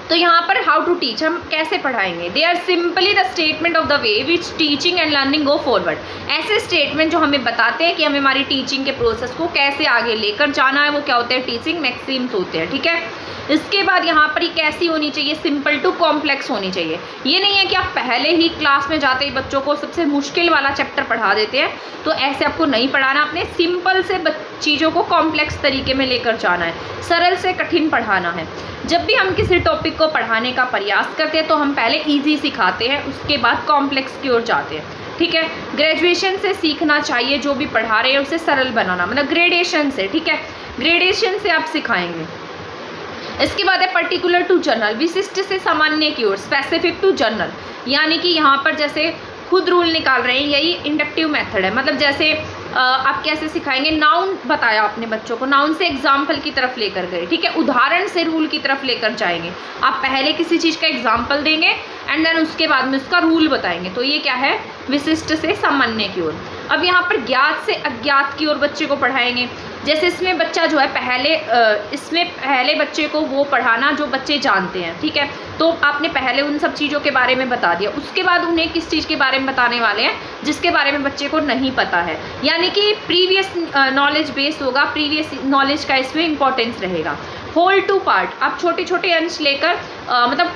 तो यहाँ पर हाउ टू टीच, हम कैसे पढ़ाएंगे, they are simply the statement of the way which teaching and learning go forward. ऐसे स्टेटमेंट जो हमें बताते हैं कि हमें हमारी टीचिंग के प्रोसेस को कैसे आगे लेकर जाना है, वो क्या होते हैं, टीचिंग मैक्सिम्स होते हैं। ठीक है, इसके बाद यहाँ पर ये कैसी होनी चाहिए, सिंपल टू कॉम्प्लेक्स होनी चाहिए। ये नहीं है कि आप पहले ही क्लास में जाते ही बच्चों को सबसे मुश्किल वाला चैप्टर पढ़ा देते हैं, तो ऐसे आपको नहीं पढ़ाना, अपने सिंपल से चीज़ों को कॉम्प्लेक्स तरीके में लेकर जाना है, सरल से कठिन पढ़ाना है। जब भी हम किसी टॉपिक को पढ़ाने का प्रयास करते हैं तो हम पहले ईजी सिखाते हैं, उसके बाद कॉम्प्लेक्स की ओर जाते हैं। ठीक है, ग्रेजुएशन से सीखना चाहिए, जो भी पढ़ा रहे हैं उसे सरल बनाना, मतलब ग्रेडेशन से। ठीक है, ग्रेडेशन से आप सिखाएंगे। इसके बाद है पर्टिकुलर टू जनरल, विशिष्ट से सामान्य की ओर, स्पेसिफिक टू जनरल, यानी कि यहाँ पर जैसे खुद रूल निकाल रहे हैं, यही इंडक्टिव मेथड है। मतलब जैसे आप कैसे सिखाएंगे, नाउन बताया अपने बच्चों को, नाउन से एग्जाम्पल की तरफ लेकर गए। ठीक है, उदाहरण से रूल की तरफ लेकर जाएंगे। आप पहले किसी चीज़ का एग्जाम्पल देंगे एंड देन उसके बाद में उसका रूल बताएंगे, तो ये क्या है, विशिष्ट से सामान्य की ओर। अब यहाँ पर ज्ञात से अज्ञात की ओर बच्चे को पढ़ाएंगे। जैसे इसमें बच्चा जो है इसमें पहले बच्चे को वो पढ़ाना जो बच्चे जानते हैं। ठीक है, तो आपने पहले उन सब चीज़ों के बारे में बता दिया, उसके बाद उन्हें किस चीज़ के बारे में बताने वाले हैं जिसके बारे में बच्चे को नहीं पता है, यानी कि प्रीवियस नॉलेज बेस होगा, प्रीवियस नॉलेज का इसमें इंपॉर्टेंस रहेगा। होल टू पार्ट, आप छोटे छोटे अंश लेकर मतलब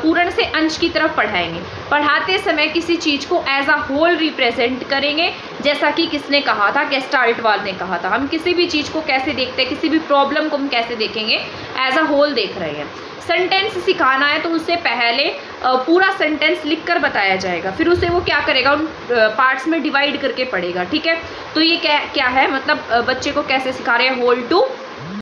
पूर्ण से अंश की तरफ पढ़ाएंगे। पढ़ाते समय किसी चीज़ को एज अ होल रिप्रेजेंट करेंगे, जैसा कि किसने कहा था, गेस्टाल्टवाल ने कहा था। हम किसी भी चीज़ को कैसे देखते हैं, किसी भी प्रॉब्लम को हम कैसे देखेंगे, एज अ होल देख रहे हैं। सेंटेंस सिखाना है तो उससे पहले पूरा सेंटेंस लिखकर बताया जाएगा, फिर उसे वो क्या करेगा, उन पार्ट्स में डिवाइड करके पढ़ेगा। ठीक है, तो ये क्या है, मतलब बच्चे को कैसे सिखा रहे हैं, होल टू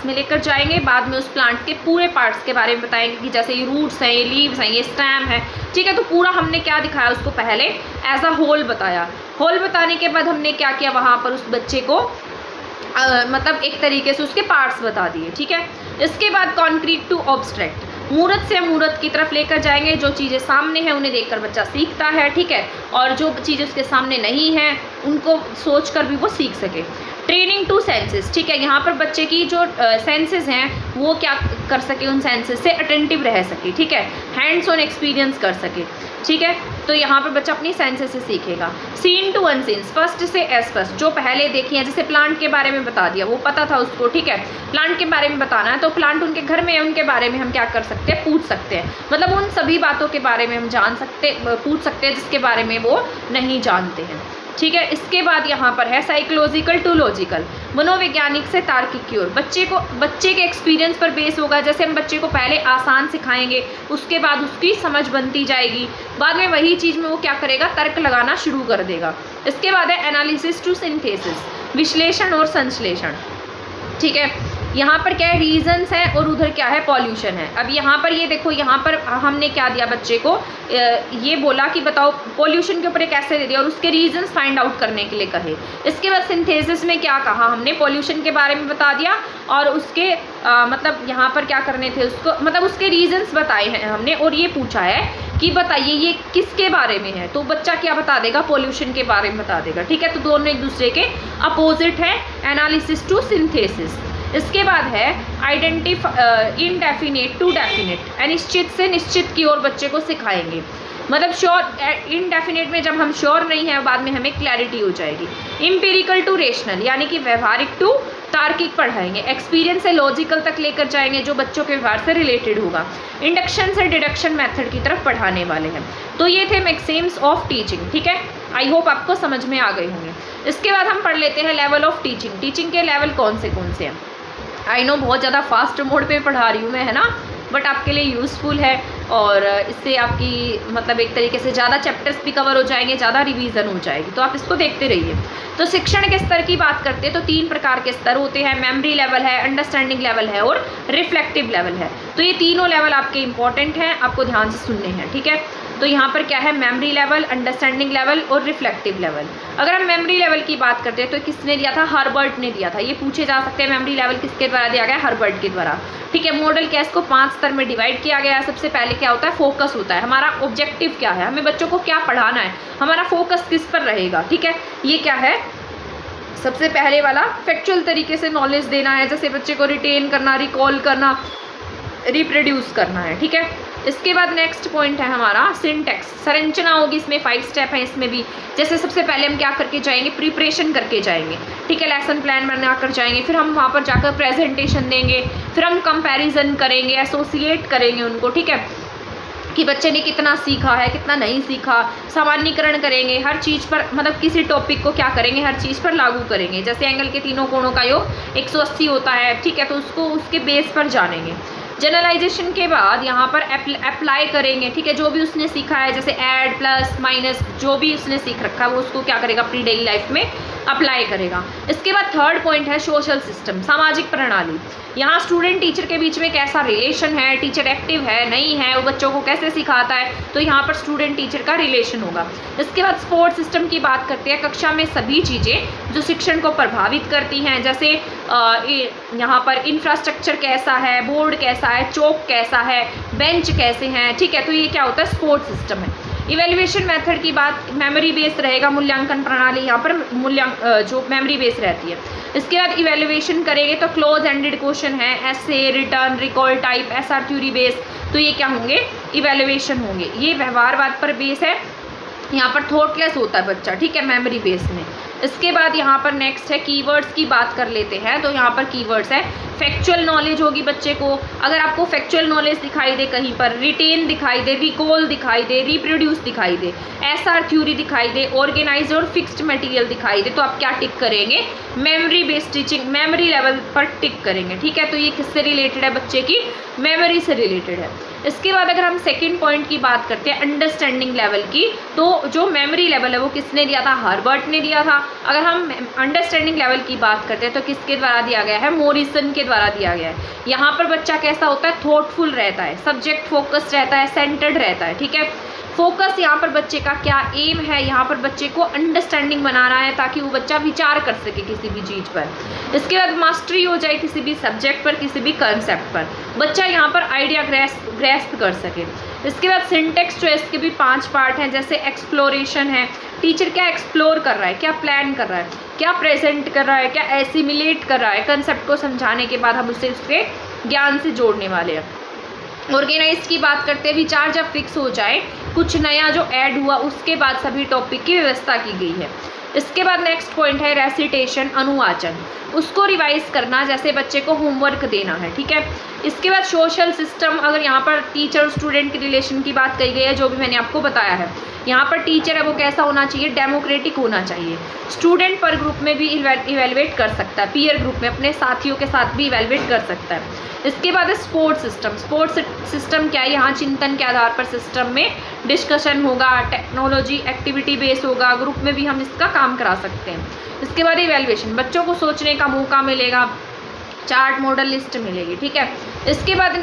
में लेकर जाएंगे। बाद में उस प्लांट के पूरे पार्ट्स के बारे में बताएंगे कि जैसे ये रूट्स हैं, ये लीव्स हैं, ये स्टेम है। ठीक है, तो पूरा हमने क्या दिखाया, उसको पहले एज अ होल बताया। होल बताने के बाद हमने क्या किया, वहाँ पर उस बच्चे को मतलब एक तरीके से उसके पार्ट्स बता दिए। ठीक है, इसके बाद कॉन्क्रीट टू ऑब्स्ट्रैक्ट, मूर्त से मूर्त की तरफ लेकर जाएंगे। जो चीज़ें सामने हैं उन्हें देखकर बच्चा सीखता है। ठीक है, और जो चीज़ें उसके सामने नहीं हैं उनको सोचकर भी वो सीख सके। ट्रेनिंग टू सेंसेस, ठीक है, यहाँ पर बच्चे की जो सेंसेस हैं वो क्या कर सके, उन सेंसेस से अटेंटिव रह सके। ठीक है, हैंड्स ऑन एक्सपीरियंस कर सके। ठीक है, तो यहाँ पर बच्चा अपनी सेंसेस से सीखेगा। सीन टू अनसीन, स्पष्ट से अस्पष्ट, जो पहले देखी है, जैसे प्लांट के बारे में बता दिया, वो पता था उसको। ठीक है, प्लांट के बारे में बताना है तो प्लांट उनके घर में है, उनके बारे में हम क्या कर सकते हैं, पूछ सकते हैं। मतलब उन सभी बातों के बारे में हम पूछ सकते हैं जिसके बारे में वो नहीं जानते हैं। ठीक है, इसके बाद यहाँ पर है साइकोलॉजिकल टू लॉजिकल, मनोवैज्ञानिक से तार्किक की ओर। बच्चे के एक्सपीरियंस पर बेस होगा। जैसे हम बच्चे को पहले आसान सिखाएंगे, उसके बाद उसकी समझ बनती जाएगी, बाद में वही चीज़ में वो क्या करेगा, तर्क लगाना शुरू कर देगा। इसके बाद है एनालिसिस टू सिंथेसिस, विश्लेषण और संश्लेषण। ठीक है, यहाँ पर क्या है, रीजंस है, और उधर क्या है, पॉल्यूशन है। अब यहाँ पर ये देखो, यहाँ पर हमने क्या दिया बच्चे को, ये बोला कि बताओ पॉल्यूशन के ऊपर एक ऐसे दे दिया और उसके रीजंस फाइंड आउट करने के लिए कहे। इसके बाद सिंथेसिस में क्या कहा हमने, पॉल्यूशन के बारे में बता दिया और उसके मतलब यहाँ पर क्या करने थे उसको, मतलब उसके रीजंस बताए हैं हमने, और ये पूछा है कि बताइए ये किसके बारे में है, तो बच्चा क्या बता देगा, पॉल्यूशन के बारे में बता देगा। ठीक है, तो दोनों एक दूसरे के अपोजिट है, एनालिसिस टू सिंथेसिस। इसके बाद है इनडेफिनेट टू डेफिनेट, अनिश्चित से निश्चित की ओर बच्चे को सिखाएंगे। मतलब श्योर, इनडेफिनेट में जब हम श्योर नहीं है बाद में हमें क्लैरिटी हो जाएगी। इम्पेरिकल टू रेशनल, यानी कि व्यवहारिक टू तार्किक पढ़ाएंगे। एक्सपीरियंस से लॉजिकल तक लेकर जाएंगे, जो बच्चों के व्यवहार से रिलेटेड होगा। इंडक्शन से डिडक्शन मेथड की तरफ पढ़ाने वाले हैं। तो ये थे मैक्सिम्स ऑफ टीचिंग। ठीक है, आई होप आपको समझ में आ गए होंगे। इसके बाद हम पढ़ लेते हैं लेवल ऑफ टीचिंग। टीचिंग के लेवल कौन से हैं। आई नो बहुत ज़्यादा फास्ट मोड पे पढ़ा रही हूँ मैं, है ना, बट आपके लिए यूज़फुल है और इससे आपकी मतलब एक तरीके से ज़्यादा चैप्टर्स भी कवर हो जाएंगे, ज़्यादा रिवीजन हो जाएगी, तो आप इसको देखते रहिए। तो शिक्षण के स्तर की बात करते हैं तो 3 प्रकार के स्तर होते हैं, मेमोरी लेवल है, अंडरस्टैंडिंग लेवल है और रिफ्लेक्टिव लेवल है। तो ये तीनों लेवल आपके इंपॉर्टेंट हैं, आपको ध्यान से सुनने हैं। ठीक है, तो यहाँ पर क्या है, मेमोरी लेवल, अंडरस्टैंडिंग लेवल और रिफ्लेक्टिव लेवल। अगर हम मेमोरी लेवल की बात करते हैं तो किसने दिया था, हर्बर्ट ने दिया था। ये पूछे जा सकते हैं मेमोरी लेवल किसके द्वारा दिया गया, हर्बर्ट के द्वारा। ठीक है, मॉडल क्या है, इसको 5 स्तर में डिवाइड किया गया है। सबसे पहले क्या होता है, फोकस होता है, हमारा ऑब्जेक्टिव क्या है, हमें बच्चों को क्या पढ़ाना है, हमारा फोकस किस पर रहेगा। ठीक है, ये क्या है, सबसे पहले वाला फैक्चुअल तरीके से नॉलेज देना है, जैसे बच्चे को रिटेन करना, रिकॉल करना, रिप्रोड्यूस करना है। ठीक है, इसके बाद नेक्स्ट पॉइंट है हमारा सिंटेक्स, संरचना होगी इसमें, 5 स्टेप है इसमें भी। जैसे सबसे पहले हम क्या करके जाएंगे, प्रिपरेशन करके जाएंगे। ठीक है, लेसन प्लान बना कर जाएंगे, फिर हम वहाँ पर जाकर प्रेजेंटेशन देंगे, फिर हम कंपैरिजन करेंगे, एसोसिएट करेंगे उनको। ठीक है, कि बच्चे ने कितना सीखा है, कितना नहीं सीखा, सामान्यीकरण करेंगे हर चीज़ पर, मतलब किसी टॉपिक को क्या करेंगे, हर चीज़ पर लागू करेंगे। जैसे एंगल के तीनों कोणों का योग 180 होता है। ठीक है, तो उसको उसके बेस पर जानेंगे। जनरलाइजेशन के बाद यहाँ पर अप्लाई करेंगे। ठीक है, जो भी उसने सीखा है, जैसे ऐड, प्लस, माइनस, जो भी उसने सीख रखा है वो उसको क्या करेगा, अपनी डेली लाइफ में अप्लाई करेगा। इसके बाद थर्ड पॉइंट है सोशल सिस्टम, सामाजिक प्रणाली। यहाँ स्टूडेंट टीचर के बीच में कैसा रिलेशन है, टीचर एक्टिव है नहीं है, वो बच्चों को कैसे सिखाता है, तो यहाँ पर स्टूडेंट टीचर का रिलेशन होगा। इसके बाद सपोर्ट सिस्टम की बात करते हैं, कक्षा में सभी चीज़ें जो शिक्षण को प्रभावित करती हैं, जैसे यहाँ पर इंफ्रास्ट्रक्चर कैसा है, बोर्ड कैसा है, चौक कैसा है, बेंच कैसे हैं। ठीक है, तो ये क्या होता है, सपोर्ट सिस्टम है। इवेल्युएशन मेथड की बात, मेमोरी बेस रहेगा, मूल्यांकन प्रणाली यहाँ पर जो मेमोरी बेस रहती है। इसके बाद इवेल्युएशन करेंगे तो क्लोज एंडेड क्वेश्चन है, ऐसे, return, recall type, SR theory base, तो ये क्या होंगे, इवेल्युएशन होंगे। ये व्यवहारवाद पर बेस है, यहाँ पर थॉटलेस होता है बच्चा। ठीक है, मेमोरी बेस में। इसके बाद यहाँ पर नेक्स्ट है कीवर्ड्स की बात कर लेते हैं। तो यहाँ पर कीवर्ड्स है, फैक्चुअल नॉलेज होगी बच्चे को। अगर आपको फैक्चुअल नॉलेज दिखाई दे कहीं पर, रिटेन दिखाई दे, रिकॉल दिखाई दे, रिप्रोड्यूस दिखाई दे, एसआर थ्योरी दिखाई दे, ऑर्गेनाइज और फिक्स्ड मटेरियल दिखाई दे, तो आप क्या टिक करेंगे, memory based teaching, memory level पर टिक करेंगे। ठीक है, तो ये किससे रिलेटेड है, बच्चे की मेमोरी से रिलेटेड है। इसके बाद अगर हम सेकेंड पॉइंट की बात करते हैं अंडरस्टैंडिंग लेवल की, तो जो मेमोरी लेवल है वो किसने दिया था, हर्बर्ट ने दिया था। अगर हम अंडरस्टैंडिंग लेवल की बात करते हैं तो किसके द्वारा दिया गया है, मोरिसन के द्वारा दिया गया है। यहाँ पर बच्चा कैसा होता है, थॉटफुल रहता है, सब्जेक्ट फोकस्ड रहता है, सेंटर्ड रहता है। ठीक है, फोकस यहाँ पर बच्चे का क्या एम है, यहाँ पर बच्चे को अंडरस्टैंडिंग बनाना है ताकि वो बच्चा विचार कर सके किसी भी चीज़ पर। इसके बाद मास्टरी हो जाए किसी भी सब्जेक्ट पर, किसी भी कंसेप्ट पर, बच्चा यहाँ पर आइडिया ग्रेस्प कर सके। इसके बाद सिंटेक्स चॉइस के भी 5 पार्ट हैं, जैसे एक्सप्लोरेशन है, टीचर क्या एक्सप्लोर कर रहा है, क्या प्लान कर रहा है, क्या प्रेजेंट कर रहा है, क्या एसिमिलेट कर रहा है। कंसेप्ट को समझाने के बाद हम उसे उसके ज्ञान से जोड़ने वाले हैं। ऑर्गेनाइज की बात करते हैं, विचार जब फिक्स हो जाए, कुछ नया जो ऐड हुआ उसके बाद सभी टॉपिक की व्यवस्था की गई है। इसके बाद नेक्स्ट पॉइंट है रेसिटेशन, अनुवाचन, उसको रिवाइज करना, जैसे बच्चे को होमवर्क देना है। ठीक है, इसके बाद सोशल सिस्टम, अगर यहाँ पर टीचर और स्टूडेंट की रिलेशन की बात कही गई है, जो भी मैंने आपको बताया है, यहाँ पर टीचर है वो कैसा होना चाहिए, डेमोक्रेटिक होना चाहिए। स्टूडेंट पर ग्रुप में भी इवेलुएट कर सकता है, पीयर ग्रुप में अपने साथियों के साथ भी इवेलुएट कर सकता है। इसके बाद है स्पोर्ट सिस्टम। स्पोर्ट सिस्टम क्या है, यहाँ चिंतन के आधार पर सिस्टम में डिस्कशन होगा, टेक्नोलॉजी एक्टिविटी बेस होगा, ग्रुप में भी हम इसका काम करा सकते हैं। इसके बाद इवैल्यूएशन, बच्चों को सोचने का मौका मिलेगा, चार्ट मॉडल लिस्ट मिलेगी, ठीक है। इसके बाद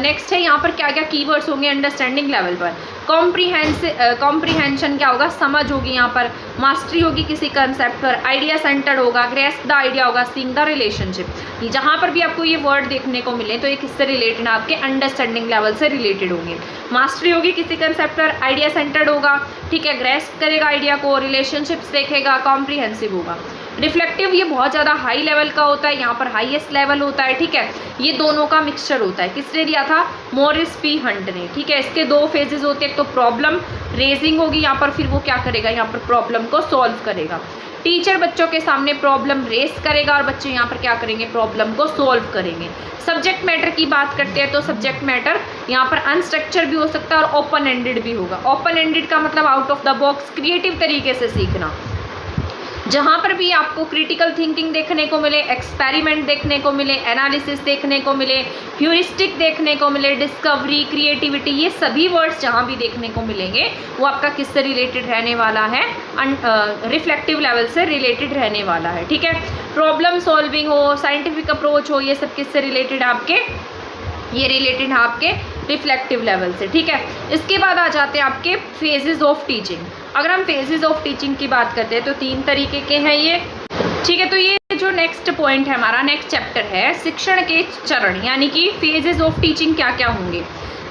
नेक्स्ट है यहाँ पर क्या क्या कीवर्ड्स होंगे अंडरस्टैंडिंग लेवल पर। कॉम्प्रीहेंशन क्या होगा, समझ होगी यहाँ पर। मास्टरी होगी किसी कंसेप्ट पर। आइडिया सेंटर्ड होगा, ग्रेस्प द आइडिया होगा, सीइंग द रिलेशनशिप। जहाँ पर भी आपको ये वर्ड देखने को मिले तो ये किससे रिलेटेड, आपके अंडरस्टैंडिंग लेवल से रिलेटेड होंगे। मास्टरी होगी किसी कंसेप्ट पर, आइडिया सेंटर्ड होगा, ठीक है, ग्रेस्प करेगा आइडिया को, रिलेशनशिप्स देखेगा, कॉम्प्रीहेंसिव होगा। रिफ्लेक्टिव ये बहुत ज़्यादा हाई लेवल का होता है, यहाँ पर हाईएस्ट लेवल होता है, ठीक है। ये दोनों का मिक्सचर होता है। किसने दिया था, मॉरिस पी हंट ने, ठीक है। इसके दो फेजेस होते हैं, एक तो प्रॉब्लम रेजिंग होगी यहाँ पर, फिर वो क्या करेगा, यहाँ पर प्रॉब्लम को सॉल्व करेगा। टीचर बच्चों के सामने प्रॉब्लम रेज करेगा और बच्चे यहाँ पर क्या करेंगे, प्रॉब्लम को सॉल्व करेंगे। सब्जेक्ट मैटर की बात करते हैं तो सब्जेक्ट मैटर यहाँ पर अनस्ट्रक्चर भी हो सकता है और ओपन एंडेड भी होगा। ओपन एंडेड का मतलब out of the box, creative तरीके से सीखना। जहाँ पर भी आपको क्रिटिकल थिंकिंग देखने को मिले, एक्सपेरिमेंट देखने को मिले, एनालिसिस देखने को मिले, ह्यूरिस्टिक देखने को मिले, डिस्कवरी, क्रिएटिविटी, ये सभी वर्ड्स जहाँ भी देखने को मिलेंगे वो आपका किससे रिलेटेड रहने वाला है, रिफ्लेक्टिव लेवल से रिलेटेड रहने वाला है, ठीक है। प्रॉब्लम सॉल्विंग हो, साइंटिफिक अप्रोच हो, ये सब किससे रिलेटेड आपके, ये रिलेटेड है आपके रिफ्लेक्टिव लेवल से, ठीक है। इसके बाद आ जाते हैं आपके फेजेस ऑफ टीचिंग। अगर हम फेजेस ऑफ टीचिंग की बात करते हैं तो 3 तरीके के हैं ये, ठीक है। तो ये जो नेक्स्ट पॉइंट है हमारा, नेक्स्ट चैप्टर है शिक्षण के चरण, यानी कि फेजेस ऑफ टीचिंग क्या क्या होंगे।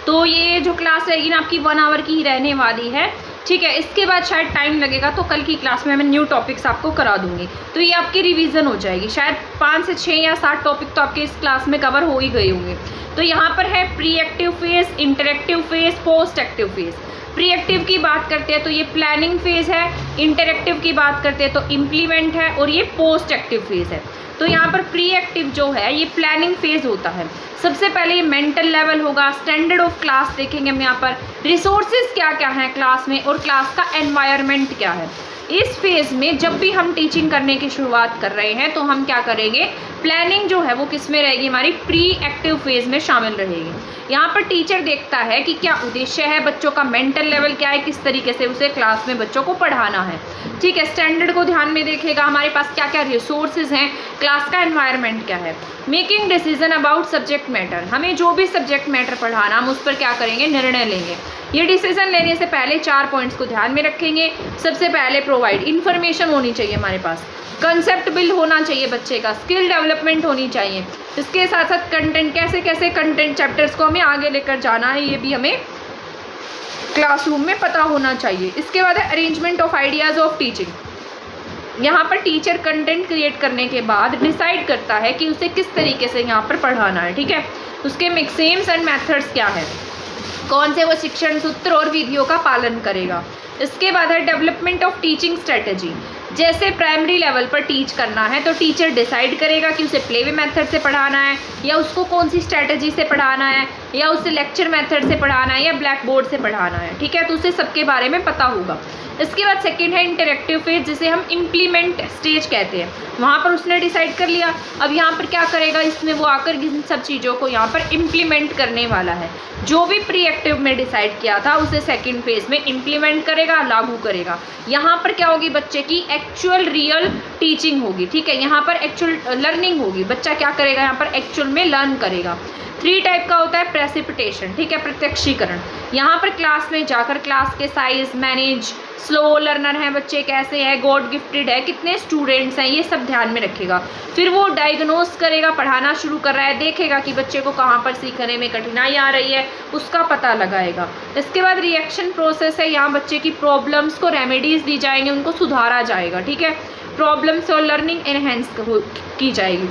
तो ये जो क्लास रहेगी ना आपकी 1 आवर की ही रहने वाली है, ठीक है। इसके बाद शायद टाइम लगेगा तो कल की क्लास में मैं न्यू टॉपिक्स आपको करा दूंगी, तो ये आपकी रिवीजन हो जाएगी। शायद 5 से 6 या 7 टॉपिक तो आपके इस क्लास में कवर हो ही गए होंगे। तो यहाँ पर है pre active phase, interactive phase, post active phase. Pre active की बात करते हैं तो ये प्लानिंग फेज है, इंटरेक्टिव की बात करते हैं तो इम्प्लीमेंट है, और ये पोस्ट एक्टिव फेज है। तो यहाँ पर प्री एक्टिव जो है ये प्लानिंग फेज होता है। सबसे पहले ये मेंटल लेवल होगा, स्टैंडर्ड ऑफ क्लास देखेंगे हम यहाँ पर, रिसोर्सेज क्या क्या हैं क्लास में और क्लास का एनवायरनमेंट क्या है। इस फेज में जब भी हम टीचिंग करने की शुरुआत कर रहे हैं तो हम क्या करेंगे, प्लानिंग जो है वो किस में रहेगी, हमारी प्री एक्टिव फेज में शामिल रहेगी। यहाँ पर टीचर देखता है कि क्या उद्देश्य है, बच्चों का मेंटल लेवल क्या है, किस तरीके से उसे क्लास में बच्चों को पढ़ाना है, ठीक है। स्टैंडर्ड को ध्यान में देखेगा, हमारे पास क्या क्या रिसोर्सेज हैं, क्लास का एनवायरनमेंट क्या है। Making decision about subject matter, हमें जो भी सब्जेक्ट मैटर पढ़ाना हम उस पर क्या करेंगे, निर्णय लेंगे। ये डिसीजन लेने से पहले 4 पॉइंट्स को ध्यान में रखेंगे। सबसे पहले प्रोवाइड, इन्फॉर्मेशन होनी चाहिए हमारे पास, कंसेप्ट बिल्ड होना चाहिए बच्चे का, स्किल डेवलपमेंट होनी चाहिए। इसके साथ साथ कंटेंट, कैसे कैसे कंटेंट चैप्टर्स को हमें आगे लेकर जाना है ये भी हमें क्लासरूम में पता होना चाहिए। इसके बाद है arrangement of ideas of teaching. यहाँ पर टीचर कंटेंट क्रिएट करने के बाद डिसाइड करता है कि उसे किस तरीके से यहाँ पर पढ़ाना है, ठीक है। उसके मिक्सेम्स एंड मेथड्स क्या है, कौन से वो शिक्षण सूत्र और विधियों का पालन करेगा। इसके बाद है डेवलपमेंट ऑफ टीचिंग स्ट्रेटजी। जैसे प्राइमरी लेवल पर टीच करना है तो टीचर डिसाइड करेगा कि उसे प्लेवे मेथड से पढ़ाना है या उसको कौन सी स्ट्रेटजी से पढ़ाना है, या उसे लेक्चर मेथड से पढ़ाना है या ब्लैक बोर्ड से पढ़ाना है, ठीक है। तो उसे सबके बारे में पता होगा। इसके बाद सेकंड है इंटरेक्टिव फेज, जिसे हम इम्प्लीमेंट स्टेज कहते हैं। वहाँ पर उसने डिसाइड कर लिया, अब यहाँ पर क्या करेगा, इसमें वो आकर इन सब चीज़ों को यहाँ पर इम्प्लीमेंट करने वाला है। जो भी प्री एक्टिव में डिसाइड किया था उसे सेकंड फेज में इम्प्लीमेंट करेगा, लागू करेगा। यहाँ पर क्या होगी, बच्चे की एक्चुअल रियल टीचिंग होगी, ठीक है। यहाँ पर एक्चुअल लर्निंग होगी, बच्चा क्या करेगा, यहाँ पर एक्चुअल में लर्न करेगा। 3 टाइप का होता है प्रेसिपिटेशन, ठीक है, प्रत्यक्षीकरण। यहाँ पर क्लास में जाकर क्लास के साइज मैनेज, स्लो लर्नर हैं बच्चे, कैसे हैं, गॉड गिफ्टेड है, कितने स्टूडेंट्स हैं, ये सब ध्यान में रखेगा। फिर वो डायग्नोस करेगा, पढ़ाना शुरू कर रहा है, देखेगा कि बच्चे को कहाँ पर सीखने में कठिनाई आ रही है, उसका पता लगाएगा। इसके बाद रिएक्शन प्रोसेस है, यहाँ बच्चे की प्रॉब्लम्स को रेमेडीज़ दी जाएंगे, उनको सुधारा जाएगा, ठीक है। प्रॉब्लम्स और लर्निंग एनहेंस की जाएगी।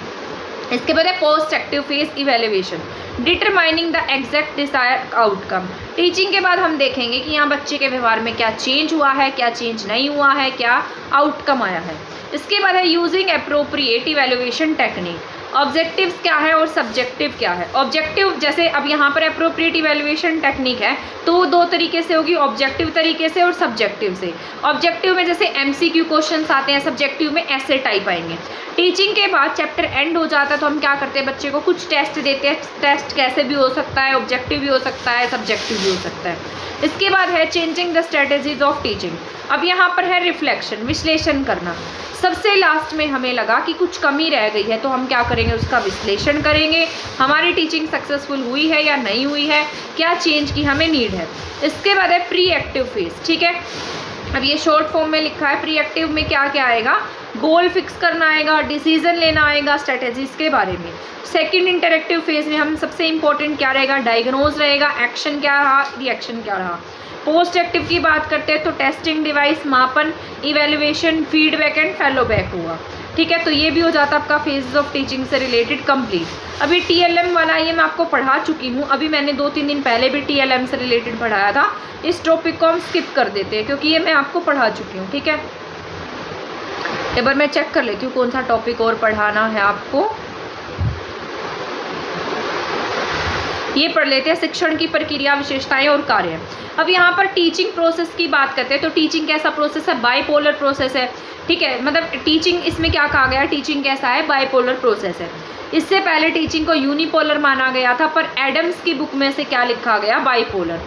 इसके बाद है post active phase evaluation, determining the exact desire outcome. Teaching के बाद हम देखेंगे कि यहाँ बच्चे के व्यवहार में क्या चेंज हुआ है, क्या चेंज नहीं हुआ है, क्या आउटकम आया है। इसके बाद है using appropriate evaluation technique. Objectives क्या है और सब्जेक्टिव क्या है। ऑब्जेक्टिव जैसे अब यहाँ पर अप्रोप्रिएट इवेल्युएशन टेक्निक है तो वो 2 तरीके से होगी, ऑब्जेक्टिव तरीके से और सब्जेक्टिव से। ऑब्जेक्टिव में जैसे MCQ क्वेश्चंस आते हैं, सब्जेक्टिव में ऐसे टाइप आएंगे। टीचिंग के बाद चैप्टर एंड हो जाता है तो हम क्या करते हैं, बच्चे को कुछ टेस्ट देते हैं। टेस्ट कैसे भी हो सकता है, ऑब्जेक्टिव भी हो सकता है, सब्जेक्टिव भी हो सकता है। इसके बाद है changing the strategies of teaching. अब यहाँ पर है रिफ्लेक्शन, विश्लेषण करना। सबसे लास्ट में हमें लगा कि कुछ कमी रह गई है, तो हम क्या करेंगे, उसका विश्लेषण करेंगे, हमारी टीचिंग सक्सेसफुल हुई है या नहीं हुई है, क्या चेंज की हमें नीड है। इसके बाद है प्री एक्टिव फेज, ठीक है। अब ये शॉर्ट फॉर्म में लिखा है। प्री एक्टिव में क्या क्या आएगा, गोल फिक्स करना आएगा, डिसीजन लेना आएगा, स्ट्रेटेजीज के बारे में। सेकंड इंटरेक्टिव फेज में हम सबसे इंपॉर्टेंट क्या रहेगा, डायग्नोज रहेगा, एक्शन क्या रहा, रिएक्शन क्या रहा। पोस्ट एक्टिव की बात करते हैं तो टेस्टिंग डिवाइस, मापन, इवेल्युएशन, फीडबैक एंड फॉलोबैक हुआ, ठीक है। तो ये भी हो जाता आपका फेजेस ऑफ टीचिंग से रिलेटेड कंप्लीट। अभी TLM वाला ये मैं आपको पढ़ा चुकी हूँ, अभी मैंने 2-3 दिन पहले भी TLM से रिलेटेड पढ़ाया था। इस टॉपिक को हम स्किप कर देते हैं क्योंकि ये मैं आपको पढ़ा चुकी हूँ, ठीक है। एक बार मैं चेक कर लेती हूँ कौन सा टॉपिक और पढ़ाना है आपको। ये पढ़ लेते हैं, शिक्षण की प्रक्रिया, विशेषताएं और कार्य। अब यहाँ पर टीचिंग प्रोसेस की बात करते हैं तो टीचिंग कैसा प्रोसेस है, बाइपोलर प्रोसेस है, ठीक है। मतलब टीचिंग इसमें क्या कहा गया, टीचिंग कैसा है, बाइपोलर प्रोसेस है। इससे पहले टीचिंग को यूनिपोलर माना गया था, पर एडम्स की बुक में से क्या लिखा गया, बाइपोलर।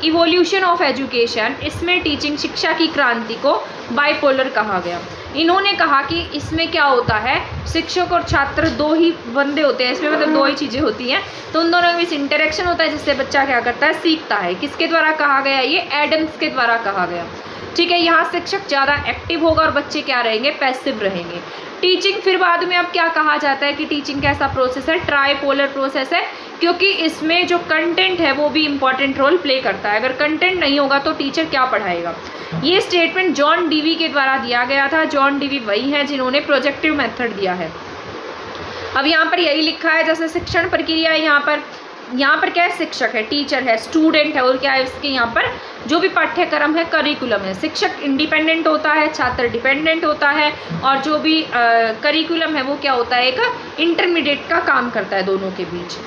इवोल्यूशन ऑफ एजुकेशन, इसमें टीचिंग, शिक्षा की क्रांति को बाइपोलर कहा गया। इन्होंने कहा कि इसमें क्या होता है, शिक्षक और छात्र दो ही बंदे होते हैं इसमें, मतलब दो ही चीज़ें होती हैं, तो उन दोनों के बीच इंटरेक्शन होता है जिससे बच्चा क्या करता है, सीखता है। किसके द्वारा कहा गया, ये एडम्स के द्वारा कहा गया, ठीक है। यहाँ शिक्षक ज़्यादा एक्टिव होगा और बच्चे क्या रहेंगे, पैसिव रहेंगे। टीचिंग फिर बाद में अब क्या कहा जाता है कि टीचिंग कैसा प्रोसेस है, ट्राइपोलर प्रोसेस है, क्योंकि इसमें जो कंटेंट है वो भी इम्पॉर्टेंट रोल प्ले करता है। अगर कंटेंट नहीं होगा तो टीचर क्या पढ़ाएगा। ये स्टेटमेंट जॉन डीवी के द्वारा दिया गया था। जॉन डीवी वही है जिन्होंने प्रोजेक्टिव मेथड दिया है। अब यहाँ पर यही लिखा है, जैसे शिक्षण प्रक्रिया है, यहाँ पर क्या है, शिक्षक है, टीचर है, स्टूडेंट है, और क्या है इसके यहाँ पर जो भी पाठ्यक्रम है, करिकुलम है। शिक्षक इंडिपेंडेंट होता है, छात्र डिपेंडेंट होता है, और जो भी करिकुलम है वो क्या होता है, एक इंटरमीडिएट का काम करता है दोनों के बीच।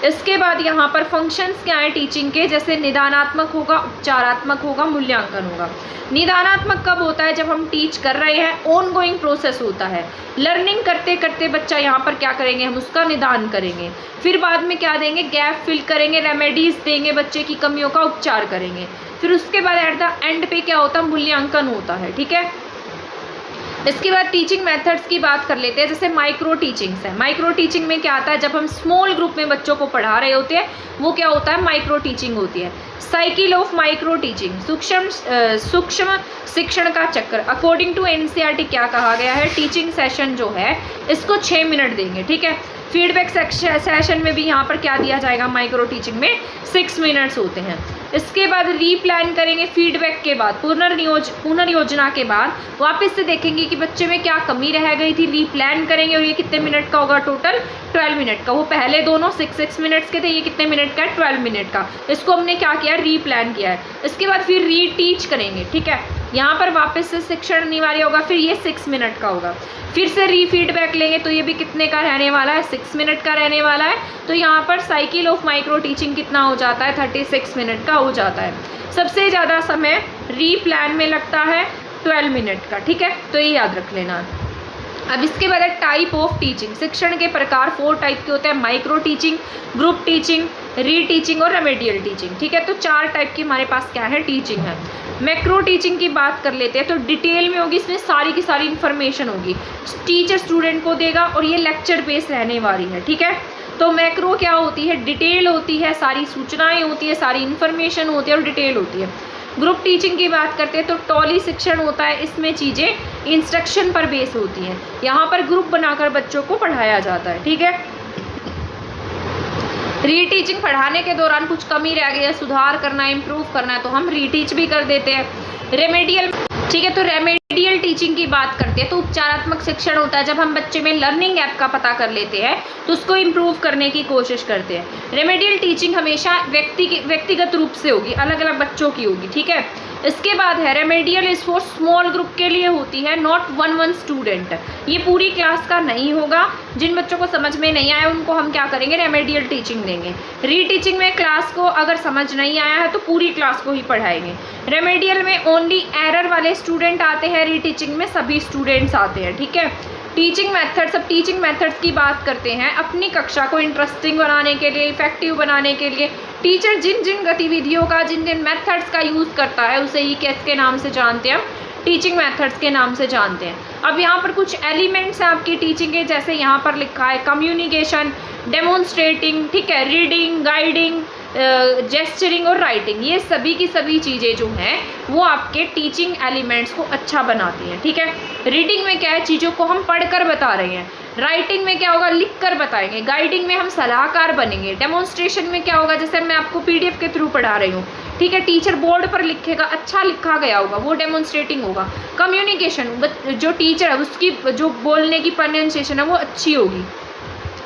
इसके बाद यहाँ पर फंक्शंस क्या है टीचिंग के, जैसे निदानात्मक होगा, उपचारात्मक होगा, मूल्यांकन होगा। निदानात्मक कब होता है, जब हम टीच कर रहे हैं, ऑन गोइंग प्रोसेस होता है, लर्निंग करते करते बच्चा यहाँ पर क्या करेंगे, हम उसका निदान करेंगे। फिर बाद में क्या देंगे, गैप फिल करेंगे, रेमेडीज देंगे, बच्चे की कमियों का उपचार करेंगे। फिर उसके बाद एट द एंड पे क्या होता है, मूल्यांकन होता है, ठीक है। इसके बाद टीचिंग मेथड्स की बात कर लेते हैं, जैसे माइक्रो टीचिंग्स है। माइक्रो टीचिंग में क्या आता है, जब हम स्मॉल ग्रुप में बच्चों को पढ़ा रहे होते हैं वो क्या होता है, माइक्रो टीचिंग होती है। साइकिल ऑफ माइक्रो टीचिंग, सूक्ष्म शिक्षण का चक्र। अकॉर्डिंग टू NCERT क्या कहा गया है, टीचिंग सेशन जो है इसको 6 मिनट देंगे, ठीक है। फीडबैक सेशन में भी यहाँ पर क्या दिया जाएगा, माइक्रो टीचिंग में 6 मिनट्स होते हैं। इसके बाद रीप्लान करेंगे, फीडबैक के बाद, पुनर्योजना के बाद वापस से देखेंगे कि बच्चे में क्या कमी रह गई थी, रीप्लान करेंगे, और ये कितने मिनट का होगा, टोटल 12 मिनट का। वो पहले दोनों 6 मिनट्स के थे, ये कितने मिनट का है, 12 मिनट का। इसको हमने क्या किया, रीप्लान किया है। इसके बाद फिर रीटीच करेंगे, ठीक है। यहाँ पर वापस से शिक्षण अनिवार्य होगा, फिर ये 6 मिनट का होगा। फिर से रीफीडबैक लेंगे तो ये भी कितने का रहने वाला है, 6 मिनट का रहने वाला है। तो यहाँ पर साइकिल ऑफ माइक्रो टीचिंग कितना हो जाता है, 36 मिनट का हो जाता है। सबसे ज़्यादा समय रीप्लान में लगता है 12 मिनट का, ठीक है। तो ये याद रख लेना। अब इसके बाद है टाइप ऑफ टीचिंग। शिक्षण के प्रकार 4 टाइप के होते हैं, माइक्रो टीचिंग, ग्रुप टीचिंग, री टीचिंग और रेमेडियल टीचिंग, ठीक है। तो 4 टाइप की हमारे पास क्या है, टीचिंग है। मैक्रो टीचिंग की बात कर लेते हैं तो डिटेल में होगी, इसमें सारी की सारी इन्फॉर्मेशन होगी, टीचर स्टूडेंट को देगा, और ये लेक्चर बेस्ड रहने वाली है, ठीक है। तो मैक्रो क्या होती है, डिटेल होती है, सारी सूचनाएं होती है, सारी इन्फॉर्मेशन होती है और डिटेल होती है। ग्रुप टीचिंग की बात करते हैं तो टॉली शिक्षण होता है, इसमें चीज़ें इंस्ट्रक्शन पर बेस होती हैं। यहाँ पर ग्रुप बनाकर बच्चों को पढ़ाया जाता है, ठीक है। रीटीचिंग, पढ़ाने के दौरान कुछ कमी रह गई है, सुधार करना है, इम्प्रूव करना है, तो हम रीटीच भी कर देते हैं। रेमेडियल, ठीक है। तो रेमेडियल टीचिंग की बात करते हैं तो उपचारात्मक शिक्षण होता है, जब हम बच्चे में लर्निंग गैप का पता कर लेते हैं तो उसको इम्प्रूव करने की कोशिश करते हैं। रेमेडियल टीचिंग हमेशा व्यक्तिगत रूप से होगी, अलग अलग बच्चों की होगी, ठीक है। इसके बाद है remedial is for small group के लिए होती है, नॉट 1 स्टूडेंट। ये पूरी क्लास का नहीं होगा, जिन बच्चों को समझ में नहीं आया उनको हम क्या करेंगे, रेमेडियल टीचिंग देंगे। रीटीचिंग में क्लास को अगर समझ नहीं आया है तो पूरी क्लास को ही पढ़ाएंगे। रेमेडियल में ओनली एरर वाले स्टूडेंट आते हैं, रीटीचिंग में सभी स्टूडेंट्स आते हैं, ठीक है। टीचिंग मेथड्स, अब टीचिंग मेथड्स की बात करते हैं। अपनी कक्षा को इंटरेस्टिंग बनाने के लिए, इफेक्टिव बनाने के लिए टीचर जिन जिन गतिविधियों का, जिन जिन मेथड्स का यूज़ करता है उसे ही किसके नाम से जानते हैं? टीचिंग मेथड्स के नाम से जानते हैं। अब यहाँ पर कुछ एलिमेंट्स हैं आपकी टीचिंग के, जैसे यहाँ पर लिखा है कम्युनिकेशन, डेमोन्स्ट्रेटिंग, ठीक है, रीडिंग, गाइडिंग, जेस्चरिंग और राइटिंग। ये सभी की सभी चीज़ें जो हैं वो आपके टीचिंग एलिमेंट्स को अच्छा बनाती हैं, ठीक है। रीडिंग में क्या है, चीज़ों को हम पढ़कर बता रहे हैं। राइटिंग में क्या होगा, लिख कर बताएंगे। गाइडिंग में हम सलाहकार बनेंगे। डेमोन्स्ट्रेशन में क्या होगा, जैसे मैं आपको PDF के थ्रू पढ़ा रही हूँ, ठीक है, टीचर बोर्ड पर लिखेगा, अच्छा लिखा गया होगा, वो डेमोन्स्ट्रेटिंग होगा। कम्युनिकेशन, जो टीचर है उसकी जो बोलने की प्रोनाउंसिएशन है वो अच्छी होगी,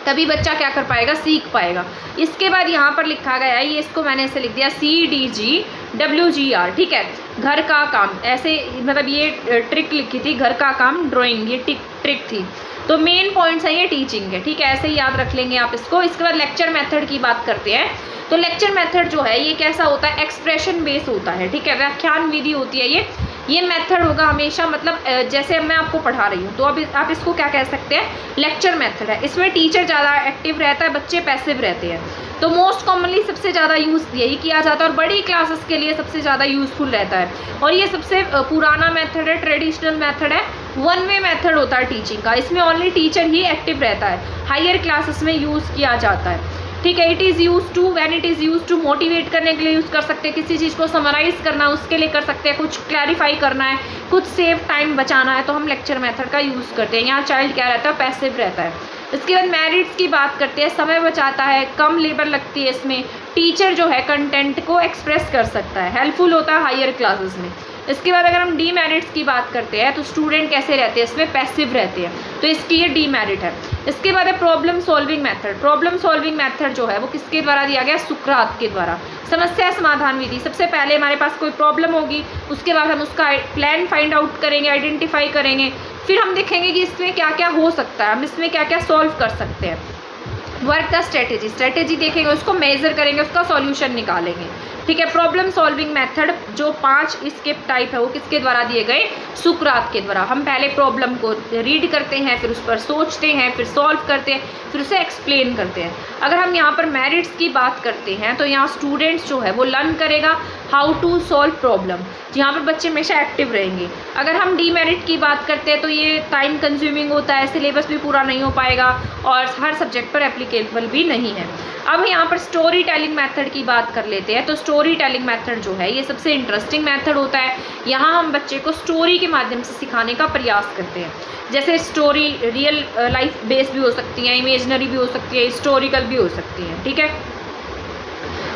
तभी बच्चा क्या कर पाएगा, सीख पाएगा। इसके बाद यहाँ पर लिखा गया है, ये इसको मैंने ऐसे लिख दिया CDGWGR, ठीक है, घर का काम। ऐसे मतलब ये ट्रिक लिखी थी, घर का काम ड्राइंग, ये ट्रिक थी। तो मेन पॉइंट्स हैं ये टीचिंग के, ठीक है, ऐसे ही याद रख लेंगे आप इसको। इसके बाद लेक्चर मेथड की बात करते हैं। तो लेक्चर मेथड जो है ये कैसा होता है, एक्सप्रेशन बेस होता है, ठीक है, व्याख्यान विधि होती है ये मेथड होगा हमेशा, मतलब जैसे मैं आपको पढ़ा रही हूँ तो अब आप इसको क्या कह सकते हैं, लेक्चर मेथड है। इसमें टीचर ज़्यादा एक्टिव रहता है, बच्चे पैसिव रहते हैं। तो मोस्ट कॉमनली सबसे ज़्यादा यूज़ यही किया जाता है और बड़ी क्लासेस के लिए सबसे ज़्यादा यूज़फुल रहता है। और ये सबसे पुराना मेथड है, ट्रेडिशनल मेथड है, वन वे मेथड होता है टीचिंग का। इसमें ओनली टीचर ही एक्टिव रहता है, हायर क्लासेस में यूज़ किया जाता है, ठीक है। It is use to, when it is use to motivate करने के लिए यूज़ कर सकते हैं, किसी चीज़ को समराइज़ करना है उसके लिए कर सकते हैं, कुछ क्लैरिफाई करना है, कुछ सेव टाइम बचाना है, तो हम लेक्चर मेथड का यूज़ करते हैं। यहाँ चाइल्ड क्या रहता है, पैसिव रहता है। इसके बाद मेरिट्स की बात करते हैं, समय बचाता है, कम लेबर लगती है इसमें, टीचर जो है कंटेंट को एक्सप्रेस कर सकता है, हेल्पफुल होता है हायर क्लासेस में। इसके बाद अगर हम डीमेरिट्स की बात करते हैं तो स्टूडेंट कैसे रहते हैं, इसमें पैसिव रहते हैं, तो इसकी ये डीमेरिट है। इसके बाद है problem solving method. Problem solving method जो है वो किसके द्वारा दिया गया, सुकरात के द्वारा। समस्या समाधान विधि, सबसे पहले हमारे पास कोई प्रॉब्लम होगी, उसके बाद हम उसका प्लान फाइंड आउट करेंगे, आइडेंटिफाई करेंगे, फिर हम देखेंगे कि इसमें क्या क्या हो सकता है, हम इसमें क्या क्या सॉल्व कर सकते हैं। वर्क का स्ट्रेटेजी देखेंगे, उसको मेजर करेंगे, उसका सॉल्यूशन निकालेंगे, ठीक है। प्रॉब्लम सॉल्विंग मेथड जो 5 इसके टाइप है वो किसके द्वारा दिए गए, सुकरात के द्वारा। हम पहले प्रॉब्लम को रीड करते हैं, फिर उस पर सोचते हैं, फिर सॉल्व करते हैं, फिर उसे एक्सप्लेन करते हैं। अगर हम यहाँ पर मेरिट्स की बात करते हैं तो यहाँ स्टूडेंट्स जो है वो लर्न करेगा हाउ टू सॉल्व प्रॉब्लम, यहाँ पर बच्चे हमेशा एक्टिव रहेंगे। अगर हम डीमेरिट की बात करते हैं तो ये टाइम कंज्यूमिंग होता है, सिलेबस भी पूरा नहीं हो पाएगा और हर सब्जेक्ट पर एप्लीकेबल भी नहीं है। अब यहाँ पर स्टोरी टेलिंग मेथड की बात कर लेते हैं। तो स्टोरी टेलिंग मेथड जो है ये सबसे इंटरेस्टिंग मेथड होता है। यहाँ हम बच्चे को स्टोरी के माध्यम से सिखाने का प्रयास करते हैं। जैसे स्टोरी रियल लाइफ बेस्ड भी हो सकती हैं, इमेजनरी भी हो सकती है, हिस्टोरिकल भी हो सकती हैं, ठीक है।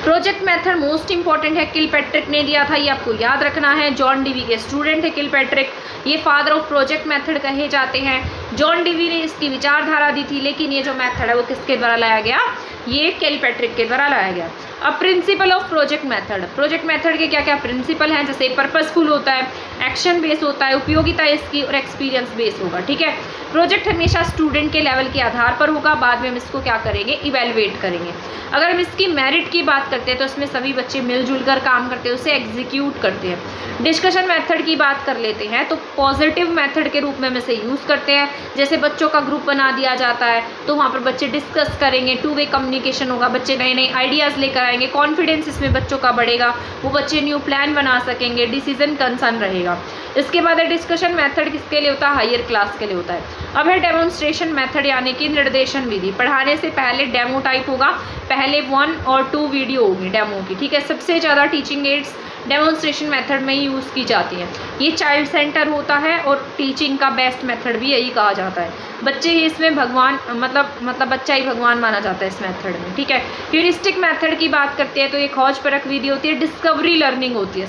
प्रोजेक्ट मेथड मोस्ट इंपॉर्टेंट है, किलपैट्रिक ने दिया था, ये आपको याद रखना है। जॉन डीवी के स्टूडेंट है किलपैट्रिक, ये फादर ऑफ प्रोजेक्ट मेथड कहे जाते हैं। जॉन डीवी ने इसकी विचारधारा दी थी, लेकिन ये जो मेथड है वो किसके द्वारा लाया गया, ये किलपैट्रिक के द्वारा लाया गया। अब principle of project method, project method के क्या क्या प्रिंसिपल हैं, जैसे पर्पसफुल होता है, एक्शन बेस होता है, उपयोगिता इसकी, और एक्सपीरियंस बेस होगा, ठीक है। प्रोजेक्ट हमेशा स्टूडेंट के लेवल के आधार पर होगा, बाद में हम इसको क्या करेंगे, इवेलुएट करेंगे। अगर हम इसकी मेरिट की बात करते हैं तो इसमें सभी बच्चे मिलजुल कर काम करते हैं, उसे एग्जीक्यूट करते हैं। डिस्कशन मेथड की बात कर लेते हैं तो पॉजिटिव मेथड के रूप में हम इसे यूज़ करते हैं। जैसे बच्चों का ग्रुप बना दिया जाता है तो वहाँ पर बच्चे डिस्कस करेंगे, 2 वे कम्युनिकेशन होगा, बच्चे नए नए आइडियाज़ लेकर आएंगे, कॉन्फिडेंस इसमें बच्चों का बढ़ेगा, वो बच्चे न्यू प्लान बना सकेंगे, डिसीजन कंसर्न रहेगा। इसके बाद है डिस्कशन मेथड, किसके लिए होता है, हायर क्लास के लिए होता है। अब है डेमोन्स्ट्रेशन मेथड यानी कि निर्देशन विधि। पढ़ाने से पहले डेमो टाइप होगा, पहले 1 और 2 वीडियो होगी डेमो की, ठीक है। सबसे ज़्यादा टीचिंग एड्स डेमोन्स्ट्रेशन मेथड में ही यूज़ की जाती हैं। ये चाइल्ड सेंटर होता है और टीचिंग का बेस्ट मेथड भी यही कहा जाता है। बच्चे ही इसमें भगवान, मतलब बच्चा ही भगवान माना जाता है इस मेथड में, ठीक है। ह्यूरिस्टिक मेथड की बात करते हैं तो ये खोज परख विधि होती है, डिस्कवरी लर्निंग होती है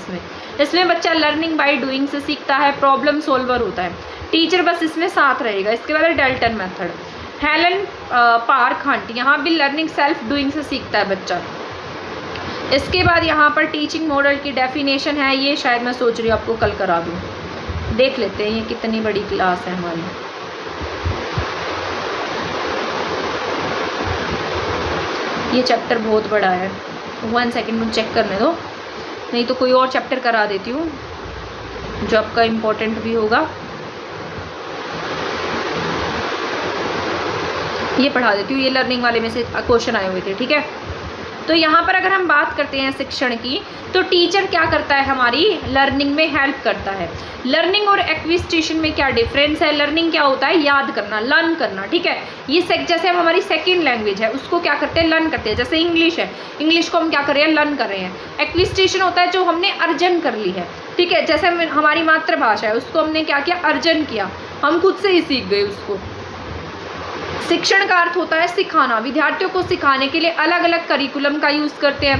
इसमें बच्चा लर्निंग बाय डूइंग से सीखता है, प्रॉब्लम सोल्वर होता है, टीचर बस इसमें साथ रहेगा। इसके बाद है Dalton method, Helen Parkhurst, यहाँ भी लर्निंग सेल्फ डूइंग से सीखता है बच्चा। इसके बाद यहाँ पर टीचिंग मॉडल की डेफिनेशन है, ये शायद मैं सोच रही हूँ आपको कल करा दूँ, देख लेते हैं ये कितनी बड़ी क्लास है हमारी। ये चैप्टर बहुत बड़ा है, 1 सेकेंड मुझे चेक करने दो, नहीं तो कोई और चैप्टर करा देती हूँ जो आपका इम्पोर्टेंट भी होगा, ये पढ़ा देती हूँ। ये लर्निंग वाले में से क्वेश्चन आए हुए थे, ठीक है। तो यहाँ पर अगर हम बात करते हैं शिक्षण की, तो टीचर क्या करता है, हमारी लर्निंग में हेल्प करता है। लर्निंग और एक्विजिशन में क्या डिफरेंस है? लर्निंग क्या होता है? याद करना, लर्न करना, ठीक है। ये जैसे हम हमारी सेकेंड लैंग्वेज है उसको क्या करते हैं, लर्न करते हैं। जैसे इंग्लिश है, इंग्लिश को हम क्या कर रहे हैं, लर्न कर रहे हैं। एक्विजिशन होता है जो हमने अर्जन कर ली है, ठीक है। जैसे हमारी मातृभाषा है उसको हमने क्या किया, अर्जन किया, हम खुद से ही सीख गए उसको। शिक्षण का अर्थ होता है सिखाना। विद्यार्थियों को सिखाने के लिए अलग अलग करिकुलम का यूज़ करते हैं।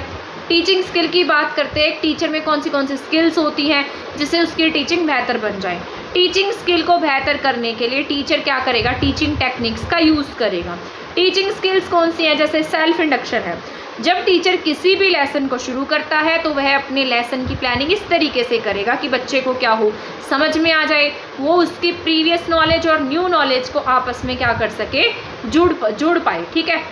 टीचिंग स्किल की बात करते हैं, एक टीचर में कौन सी स्किल्स होती हैं जिससे उसकी टीचिंग बेहतर बन जाए। टीचिंग स्किल को बेहतर करने के लिए टीचर क्या करेगा, टीचिंग टेक्निक्स का यूज़ करेगा। टीचिंग स्किल्स कौन सी हैं? जैसे सेल्फ इंडक्शन है। जब टीचर किसी भी लेसन को शुरू करता है तो वह अपने लेसन की प्लानिंग इस तरीके से करेगा कि बच्चे को क्या हो, समझ में आ जाए, वो उसकी प्रीवियस नॉलेज और न्यू नॉलेज को आपस में क्या कर सके, जुड़ पाए, ठीक है।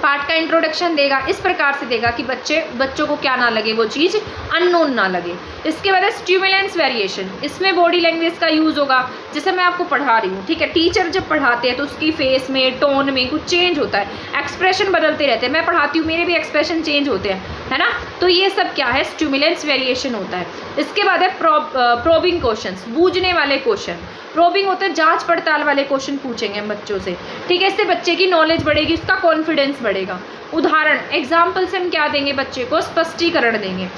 पार्ट का इंट्रोडक्शन देगा, इस प्रकार से देगा कि बच्चों को क्या ना लगे, वो चीज़ अननोन ना लगे। इसके बाद है स्टिमुलेंस वेरिएशन। इसमें बॉडी लैंग्वेज का यूज़ होगा। जैसे मैं आपको पढ़ा रही हूँ, ठीक है, टीचर जब पढ़ाते हैं तो उसकी फेस में, टोन में कुछ चेंज होता है, एक्सप्रेशन बदलते रहते हैं। मैं पढ़ाती हूँ, मेरे भी एक्सप्रेशन चेंज होते हैं, है ना। तो ये सब क्या है, स्टिमुलेंस वेरिएशन होता है। इसके बाद है प्रोबिंग क्वेश्चंस, बूझने वाले क्वेश्चन। प्रोबिंग होता है जांच पड़ताल वाले क्वेश्चन पूछेंगे हम बच्चों से, ठीक है। इससे बच्चे की नॉलेज बढ़ेगी, उसका कॉन्फिडेंस बढ़ेगा। उदाहरण, एग्जाम्पल से हम क्या देंगे, बच्चे को स्पष्टीकरण देंगे।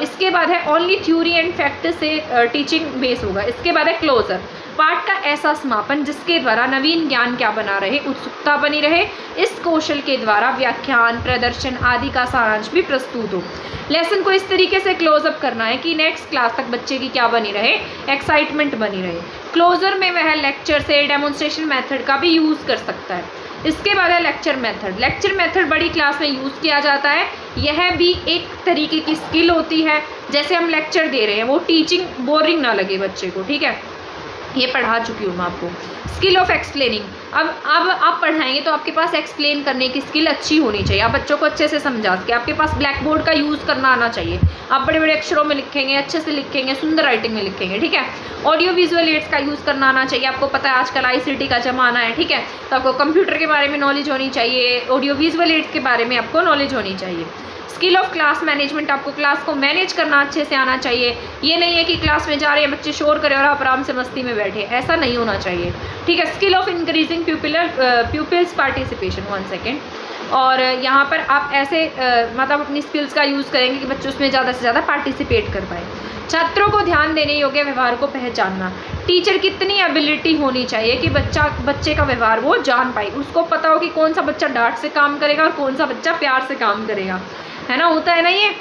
इसके बाद है ओनली थ्योरी एंड फैक्ट से टीचिंग बेस होगा। इसके बाद है क्लोजर, पाठ का ऐसा समापन जिसके द्वारा नवीन ज्ञान क्या बना रहे, उत्सुकता बनी रहे। इस कौशल के द्वारा व्याख्यान, प्रदर्शन आदि का सारांश भी प्रस्तुत हो। लेसन को इस तरीके से क्लोज अप करना है कि नेक्स्ट क्लास तक बच्चे की क्या बनी रहे, एक्साइटमेंट बनी रहे। क्लोजर में वह लेक्चर से डेमोन्स्ट्रेशन मेथड का भी यूज़ कर सकता है। इसके बाद है लेक्चर मेथड। लेक्चर मेथड बड़ी क्लास में यूज़ किया जाता है। यह भी एक तरीके की स्किल होती है। जैसे हम लेक्चर दे रहे हैं, वो टीचिंग बोरिंग ना लगे बच्चे को, ठीक है। ये पढ़ा चुकी हूँ मैं आपको। स्किल ऑफ एक्सप्लेनिंग, अब आप पढ़ाएंगे तो आपके पास एक्सप्लेन करने की स्किल अच्छी होनी चाहिए। आप बच्चों को अच्छे से समझा सके, आपके पास ब्लैक बोर्ड का यूज़ करना आना चाहिए। आप बड़े बड़े अक्षरों में लिखेंगे, अच्छे से लिखेंगे, सुंदर राइटिंग में लिखेंगे, ठीक है। ऑडियो विजुअल एड्स का यूज़ करना आना चाहिए। आपको पता है आजकल ICT का ज़माना है, ठीक है। तो आपको कंप्यूटर के बारे में नॉलेज होनी चाहिए, ऑडियो विजुअल एड्स के बारे में आपको नॉलेज होनी चाहिए। स्किल ऑफ क्लास मैनेजमेंट, आपको क्लास को मैनेज करना अच्छे से आना चाहिए। ये नहीं है कि क्लास में जा रहे हैं बच्चे शोर करें और आप आराम से मस्ती में बैठे, ऐसा नहीं होना चाहिए, ठीक है। Skill of increasing pupils participation, 1 second. और यहाँ पर आप ऐसे मतलब अपनी स्किल्स का यूज़ करेंगे कि बच्चे उसमें ज़्यादा से ज़्यादा पार्टिसिपेट कर पाए। छात्रों को ध्यान देने योग्य व्यवहार को पहचानना। टीचर कितनी एबिलिटी होनी चाहिए कि बच्चे का व्यवहार वो जान पाए, उसको पता हो कि कौन सा बच्चा डांट से काम करेगा और कौन सा बच्चा प्यार से काम करेगा, है ना, होता है ना ये।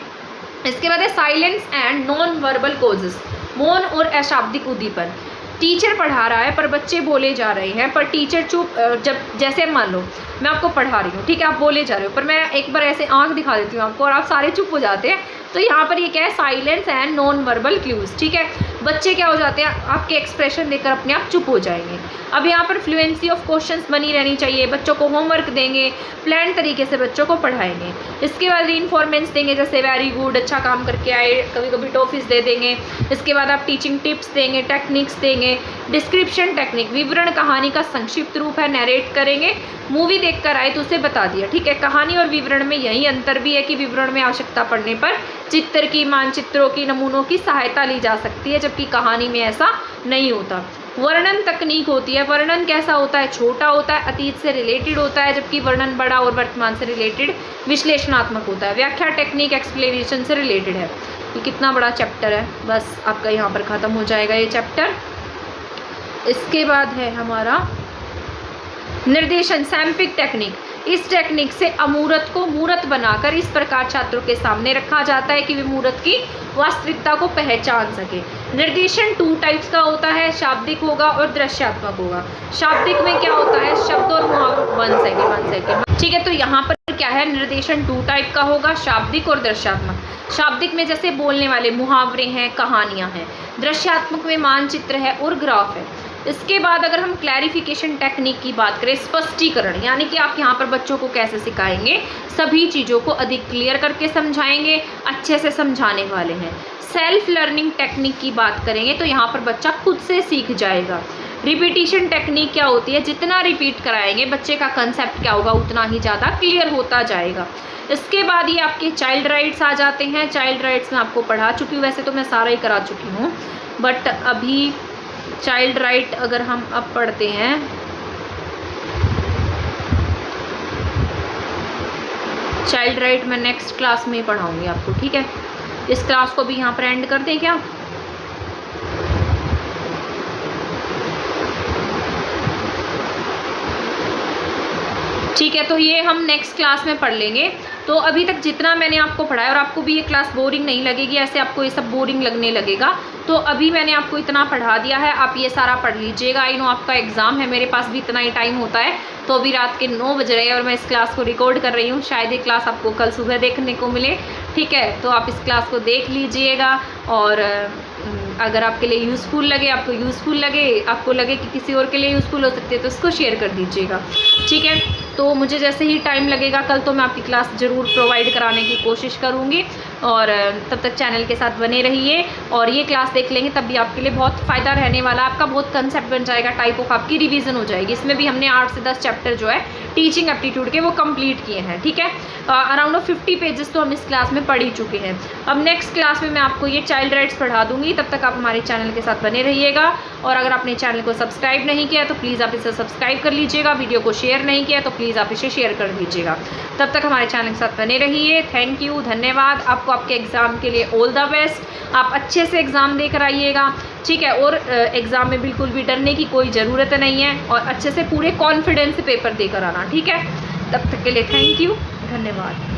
इसके बाद है silence and non verbal causes, मौन और अशाब्दिक उद्दीपन। टीचर पढ़ा रहा है पर बच्चे बोले जा रहे हैं, पर टीचर चुप। जब जैसे मान लो मैं आपको पढ़ा रही हूँ, ठीक है, आप बोले जा रहे हो, पर मैं एक बार ऐसे आंख दिखा देती हूँ आपको और आप सारे चुप हो जाते हैं, तो यहाँ पर ये क्या है, silence and non verbal clues, ठीक है। बच्चे क्या हो जाते हैं, आपके एक्सप्रेशन देखकर अपने आप चुप हो जाएंगे। अब यहाँ पर फ्लुएंसी ऑफ क्वेश्चंस बनी रहनी चाहिए। बच्चों को होमवर्क देंगे, प्लान तरीके से बच्चों को पढ़ाएंगे। इसके बाद रीइंफोर्समेंट्स देंगे, जैसे वेरी गुड, अच्छा काम करके आए, कभी कभी टॉफीज दे देंगे। इसके बाद आप टीचिंग टिप्स देंगे, टेक्निक्स देंगे। डिस्क्रिप्शन टेक्निक, विवरण कहानी का संक्षिप्त रूप है, नरेट करेंगे। मूवी देखकर आए तो उसे बता दिया, ठीक है। कहानी और विवरण में यही अंतर भी है कि विवरण में आवश्यकता पड़ने पर चित्र की, मानचित्रों की, नमूनों की सहायता ली जा सकती है, जबकि कहानी में ऐसा नहीं होता। वर्णन तकनीक होती है। वर्णन कैसा होता है, छोटा होता है, अतीत से रिलेटेड होता है, जबकि वर्णन बड़ा और वर्तमान से रिलेटेड, विश्लेषणात्मक होता है। व्याख्या टेक्निक एक्सप्लेनेशन से रिलेटेड है। ये कितना बड़ा चैप्टर है, बस आपका यहाँ पर ख़त्म हो जाएगा ये चैप्टर। इसके बाद है हमारा निर्देशन, सैम्पिक टेक्निक। इस टेक्निक से अमूर्त को मूर्त बनाकर इस प्रकार छात्रों के सामने रखा जाता है कि वे मूर्त की वास्तविकता को पहचान सके। निर्देशन 2 टाइप्स का होता है, शाब्दिक होगा और दृश्यात्मक होगा। शाब्दिक में क्या होता है, शब्द और मुहावरे। 1 सेकेंड, ठीक है। तो यहाँ पर क्या है, निर्देशन 2 टाइप का होगा, शाब्दिक और दृश्यात्मक। शाब्दिक में जैसे बोलने वाले मुहावरे हैं, कहानियाँ हैं। दृश्यात्मक में मानचित्र है और ग्राफ है। इसके बाद अगर हम क्लैरिफिकेशन टेक्निक की बात करें, स्पष्टीकरण, यानी कि आप यहाँ पर बच्चों को कैसे सिखाएंगे, सभी चीज़ों को अधिक क्लियर करके समझाएंगे, अच्छे से समझाने वाले हैं। सेल्फ लर्निंग टेक्निक की बात करेंगे तो यहाँ पर बच्चा खुद से सीख जाएगा। रिपीटिशन टेक्निक क्या होती है, जितना रिपीट कराएंगे बच्चे का कंसेप्ट क्या होगा उतना ही ज़्यादा क्लियर होता जाएगा। इसके बाद ये आपके चाइल्ड राइट्स आ जाते हैं। चाइल्ड राइट्स मैं आपको पढ़ा चुकी हूँ, वैसे तो मैं सारा ही करा चुकी हूँ, बट अभी चाइल्ड राइट अगर हम अब पढ़ते हैं, चाइल्ड राइट मैं नेक्स्ट क्लास में पढ़ाऊँगी आपको, ठीक है। इस क्लास को भी यहाँ पर एंड कर दें क्या? ठीक है, तो ये हम नेक्स्ट क्लास में पढ़ लेंगे। तो अभी तक जितना मैंने आपको पढ़ाया, और आपको भी ये क्लास बोरिंग नहीं लगेगी, ऐसे आपको ये सब बोरिंग लगने लगेगा, तो अभी मैंने आपको इतना पढ़ा दिया है, आप ये सारा पढ़ लीजिएगा। आई नो आपका एग्ज़ाम है, मेरे पास भी इतना ही टाइम होता है, तो अभी रात के 9 बज रहे हैं और मैं इस क्लास को रिकॉर्ड कर रही हूँ। शायद ये क्लास आपको कल सुबह देखने को मिले, ठीक है। तो आप इस क्लास को देख लीजिएगा, और अगर आपके लिए यूज़फुल लगे, आपको यूज़फुल लगे, आपको लगे कि किसी और के लिए यूज़फुल हो सकती है, तो इसको शेयर कर दीजिएगा, ठीक है। तो मुझे जैसे ही टाइम लगेगा कल, तो मैं आपकी क्लास ज़रूर प्रोवाइड कराने की कोशिश करूँगी, और तब तक चैनल के साथ बने रहिए। और ये क्लास देख लेंगे तब भी आपके लिए बहुत फ़ायदा रहने वाला, आपका बहुत कंसेप्ट बन जाएगा, टाइप ऑफ आपकी रिवीजन हो जाएगी। इसमें भी हमने 8 से 10 चैप्टर जो है टीचिंग एप्टीट्यूड के वो कंप्लीट किए हैं, ठीक है। अराउंड 50 पेजेस तो हम इस क्लास में पढ़ ही चुके हैं। अब नेक्स्ट क्लास में मैं आपको ये चाइल्ड राइट्स पढ़ा दूँगी, तब तक आप हमारे चैनल के साथ बने रहिएगा। और अगर आपने चैनल को सब्सक्राइब नहीं किया तो प्लीज़ आप इसे सब्सक्राइब कर लीजिएगा, वीडियो को शेयर नहीं किया तो प्लीज़ आप इसे शेयर कर दीजिएगा। तब तक हमारे चैनल के साथ बने रहिए। थैंक यू, धन्यवाद। आपको आपके एग्ज़ाम के लिए ऑल द बेस्ट। आप अच्छे से एग्ज़ाम देकर आइएगा, ठीक है। और एग्ज़ाम में बिल्कुल भी डरने की कोई ज़रूरत नहीं है, और अच्छे से पूरे कॉन्फिडेंस से पेपर देकर आना, ठीक है। तब तक के लिए थैंक यू, धन्यवाद।